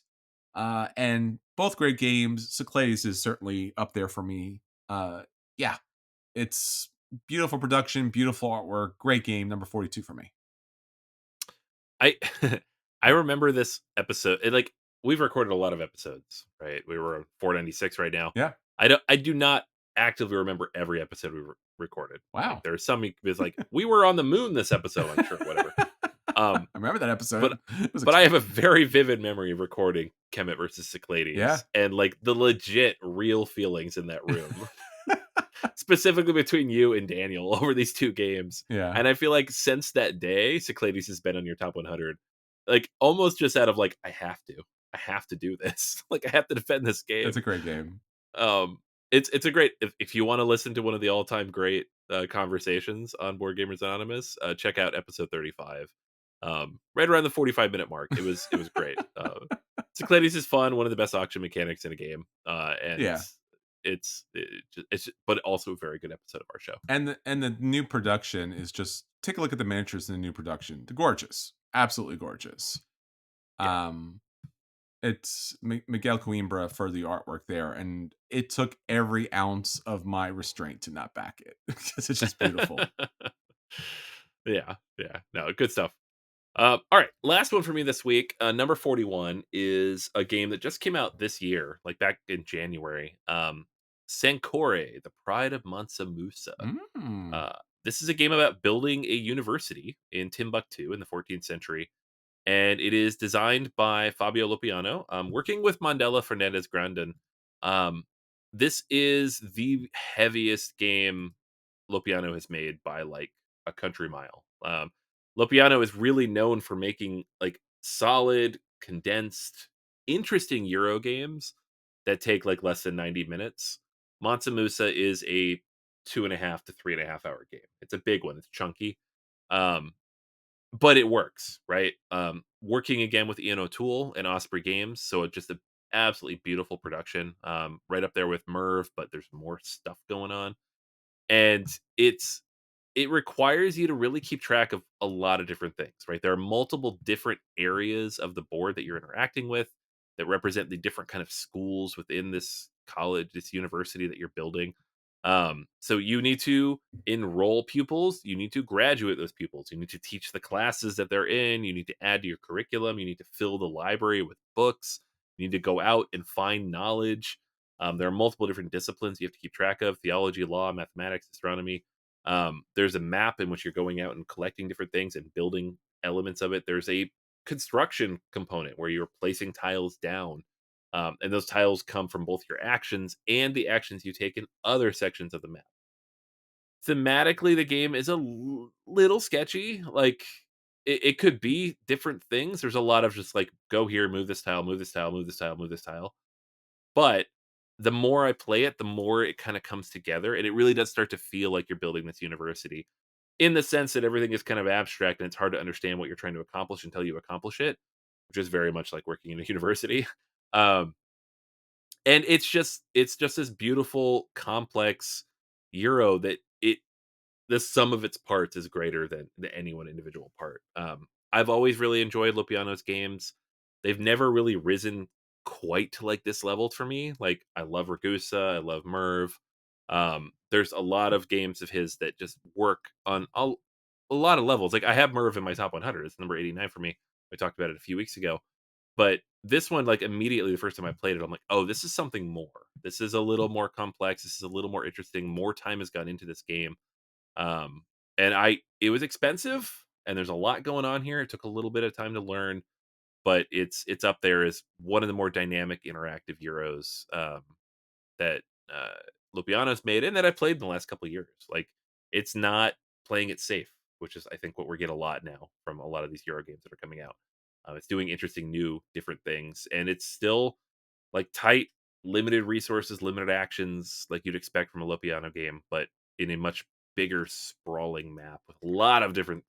and both great games. Cyclades is certainly up there for me. Yeah, it's beautiful production, beautiful artwork, great game. Number 42 for me. I I remember this episode. We've recorded a lot of episodes, right? We were on 496 right now. Yeah. I do not actively remember every episode we recorded. Wow. There's some it's like we were on the moon this episode. I'm sure, whatever. I remember that episode. But I have a very vivid memory of recording Kemet versus Cyclades. Yeah. And like the legit real feelings in that room. Specifically between you and Daniel over these two games. Yeah. And I feel like since that day, Cyclades has been on your top 100. Like almost just out of like, I have to do this. Like I have to defend this game. It's a great game. It's a great, if you want to listen to one of the all-time great conversations on Board Gamers Anonymous, check out episode 35. Right around the 45-minute mark. It was great. Cyclades is fun, one of the best auction mechanics in a game. And yeah. It's but also a very good episode of our show. And the new production is just, take a look at the miniatures in the new production. They're gorgeous, absolutely gorgeous. Yeah. It's Miguel Coimbra for the artwork there, and it took every ounce of my restraint to not back it because it's just beautiful. yeah, no, good stuff. All right, last one for me this week. Number 41 is a game that just came out this year, like back in January. Sankore, the Pride of Mansa Musa. This is a game about building a university in Timbuktu in the 14th century. And it is designed by Fabio Lopiano, working with Mandela Fernandez Grandin. This is the heaviest game Lopiano has made by like a country mile. Lopiano is really known for making like solid, condensed, interesting Euro games that take like less than 90 minutes. Mansa Musa is a 2.5 to 3.5 hour game. It's a big one. It's chunky. But it works, right? Working again with Ian O'Toole and Osprey Games, so it's just an absolutely beautiful production. Right up there with Merv, but there's more stuff going on. and it requires you to really keep track of a lot of different things, right? There are multiple different areas of the board that you're interacting with that represent the different kind of schools within this college, this university that you're building. So you need to enroll pupils, you need to graduate those pupils, you need to teach the classes that they're in, you need to add to your curriculum, you need to fill the library with books, you need to go out and find knowledge. There are multiple different disciplines you have to keep track of: theology, law, mathematics, astronomy. There's a map in which you're going out and collecting different things and building elements of it. There's a construction component where you're placing tiles down. And those tiles come from both your actions and the actions you take in other sections of the map. Thematically, the game is a little sketchy. Like, it could be different things. There's a lot of just like, go here, move this tile, move this tile, move this tile, move this tile. But the more I play it, the more it kind of comes together. And it really does start to feel like you're building this university, in the sense that everything is kind of abstract and it's hard to understand what you're trying to accomplish until you accomplish it, which is very much like working in a university. Um, and it's just this beautiful, complex Euro that the sum of its parts is greater than any one individual part. I've always really enjoyed Lupiano's games. They've never really risen quite to like this level for me. Like, I love Ragusa, I love Merv. There's a lot of games of his that just work on a lot of levels. Like, I have Merv in my top 100. It's number 89 for me. We talked about it a few weeks ago. But this one, like, immediately the first time I played it, I'm like, oh, this is something more. This is a little more complex. This is a little more interesting. More time has gone into this game. Um, and it was expensive, and there's a lot going on here. It took a little bit of time to learn, but it's up there as one of the more dynamic interactive Euros that uh, Lupiano's made, and that I played in the last couple of years. Like, it's not playing it safe, which is I think what we're getting a lot now from a lot of these Euro games that are coming out. It's doing interesting, new, different things, and it's still like tight, limited resources, limited actions, like you'd expect from a Lupiano game, but in a much bigger, sprawling map with a lot of different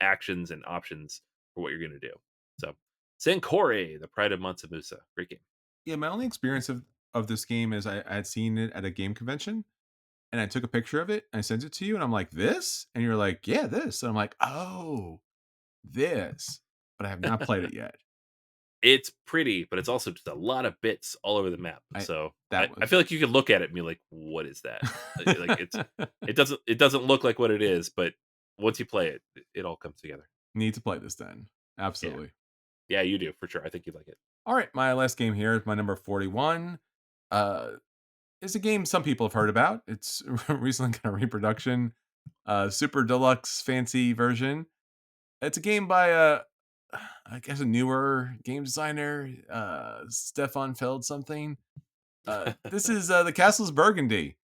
actions and options for what you're going to do. So, Sankore, the Pride of Mansa Musa, great game. Yeah, my only experience of this game is I had seen it at a game convention, and I took a picture of it and I sent it to you, and I'm like, this? And you're like, yeah, this. And I'm like, oh, this. But I have not played it yet. It's pretty, but it's also just a lot of bits all over the map. I So that I feel was like you could look at it and be like, "What is that?" Like, it doesn't look like what it is, but once you play it, it all comes together. need to play this then. Yeah, Absolutely. yeah, you do for sure. I think you'd like it. All right, my last game here is my number 41. Uh is a game some people have heard about. It's recently got a reproduction, super deluxe fancy version. It's a game by I guess a newer game designer, Stefan Feld something. This is the Castles Burgundy.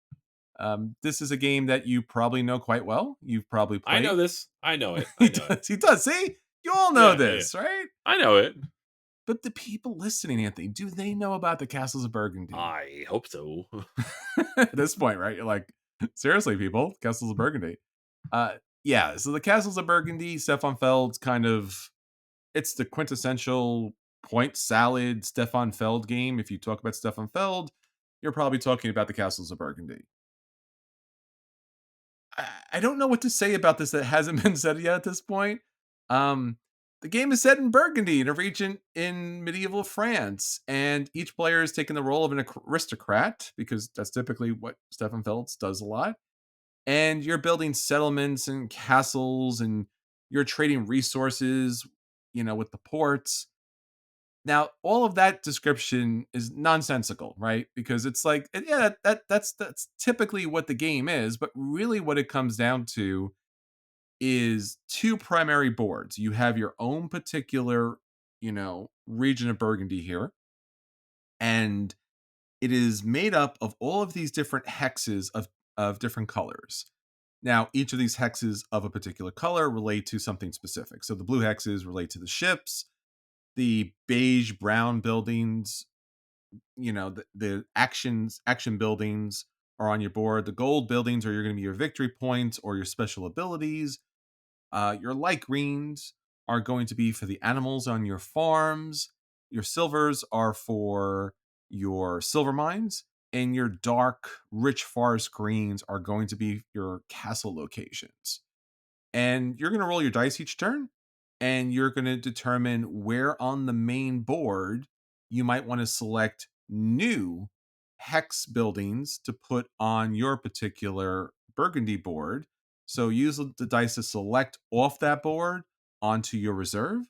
This is a game that you probably know quite well. You've probably I know played. this. I know it. He I know it. does. He does. See, you all know Yeah, yeah, yeah. this, right? I know it. But the people listening, Anthony, do they know about the Castles of Burgundy? I hope so. At this point, right? You're like, seriously, people, Castles of Burgundy. Uh, yeah. So the Castles of Burgundy, Stefan Feld's kind of it's the quintessential point salad Stefan Feld game. If you talk about Stefan Feld, you're probably talking about the Castles of Burgundy. I don't know what to say about this that hasn't been said yet at this point. Um, the game is set in Burgundy, in a region in medieval France, and each player is taking the role of an aristocrat because that's typically what Stefan Feltz does a lot. And you're building settlements and castles, and you're trading resources, with the ports. Now, all of that description is nonsensical, right? Because it's like, yeah, that's typically what the game is, but really what it comes down to is two primary boards. You have your own particular, region of Burgundy here, and it is made up of all of these different hexes of different colors. Now, each of these hexes of a particular color relate to something specific. So the blue hexes relate to the ships, the beige brown buildings, the action buildings are on your board. The gold buildings are going to be your victory points or your special abilities. Your light greens are going to be for the animals on your farms. Your silvers are for your silver mines, and your dark, rich forest greens are going to be your castle locations. And you're going to roll your dice each turn, and you're going to determine where on the main board you might want to select new hex buildings to put on your particular Burgundy board. So use the dice to select off that board onto your reserve.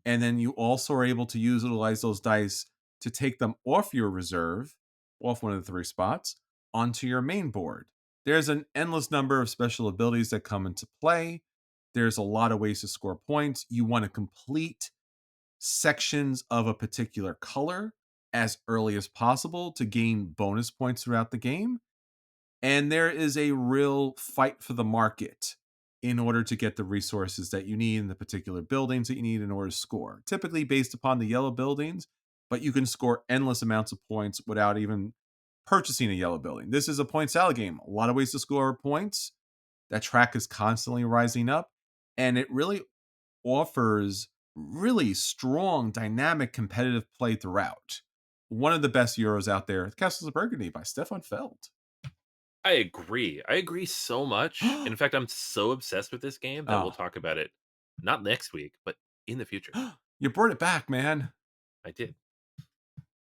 And then you also are able to utilize those dice to take them off your reserve, off one of the 3 spots, onto your main board. There's an endless number of special abilities that come into play. There's a lot of ways to score points. You want to complete sections of a particular color as early as possible to gain bonus points throughout the game. And there is a real fight for the market in order to get the resources that you need in the particular buildings that you need in order to score. Typically based upon the yellow buildings, but you can score endless amounts of points without even purchasing a yellow building. This is a point salad game. A lot of ways to score points. That track is constantly rising up, and it really offers really strong, dynamic, competitive play throughout. One of the best Euros out there, Castles of Burgundy by Stefan Feld. I agree. I agree so much. In fact, I'm so obsessed with this game that we'll talk about it not next week, but in the future. You brought it back, man. I did.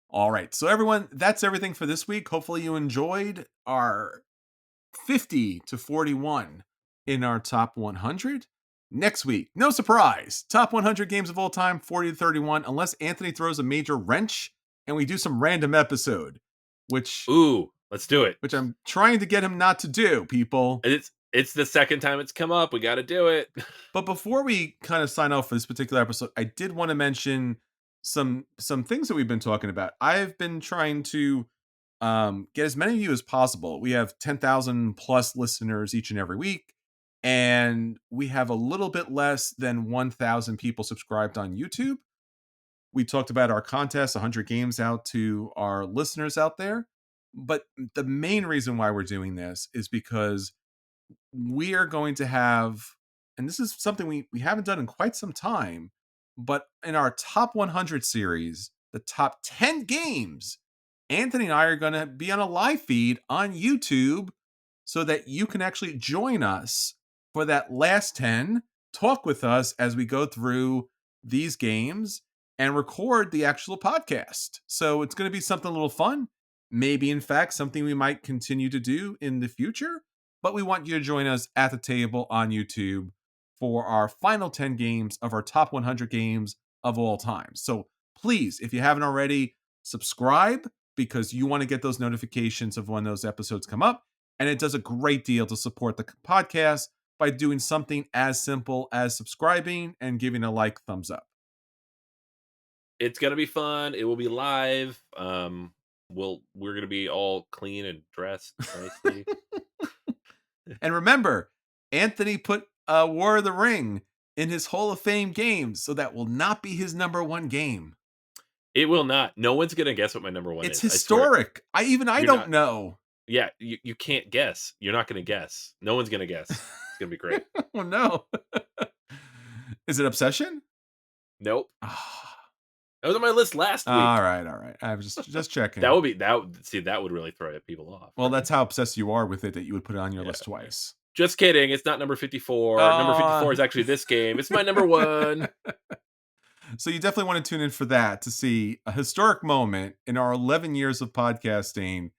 All right. So everyone, that's everything for this week. Hopefully you enjoyed our 50 to 41 in our top 100. Next week, no surprise, top 100 games of all time, 40 to 31, unless Anthony throws a major wrench and we do some random episode, which... Ooh, let's do it. Which I'm trying to get him not to do, people. It's the second time it's come up. We got to do it. But before we kind of sign off for this particular episode, I did want to mention some things that we've been talking about. I've been trying to get as many of you as possible. We have 10,000 plus listeners each and every week, and we have a little bit less than 1,000 people subscribed on YouTube. We talked about our contest, 100 games out to our listeners out there. But the main reason why we're doing this is because we are going to have, and this is something we haven't done in quite some time, but in our top 100 series, the top 10 games, Anthony and I are going to be on a live feed on YouTube so that you can actually join us for that last 10, talk with us as we go through these games and record the actual podcast. So it's going to be something a little fun. Maybe, in fact, something we might continue to do in the future. But we want you to join us at the table on YouTube for our final 10 games of our top 100 games of all time. So please, if you haven't already, subscribe because you want to get those notifications of when those episodes come up. And it does a great deal to support the podcast by doing something as simple as subscribing and giving a like, thumbs up. It's going to be fun. It will be live. We're going to be all clean and dressed nicely. And remember, Anthony put War of the Ring in his Hall of Fame games, so that will not be his number one game. It will not. No one's going to guess what my number one is. It's historic. I don't know. Yeah, you can't guess. You're not going to guess. No one's going to guess. It's going to be great. Oh, no. Is it Obsession? Nope. That was on my list last week. All right. I was just checking. that would really throw people off. Well, that's how obsessed you are with it that you would put it on your list twice. Just kidding. It's not number 54. Number 54 is actually this game. It's my number one. So you definitely want to tune in for that to see a historic moment in our 11 years of podcasting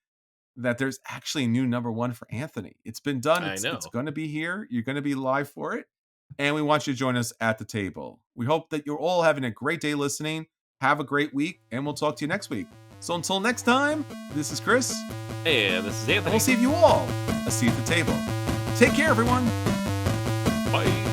that there's actually a new number one for Anthony. It's been done. It's going to be here. You're going to be live for it. And we want you to join us at the table. We hope that you're all having a great day listening. Have a great week, and we'll talk to you next week. So until next time, this is Chris. And this is Anthony. And we'll see you all a seat at the table. Take care, everyone. Bye.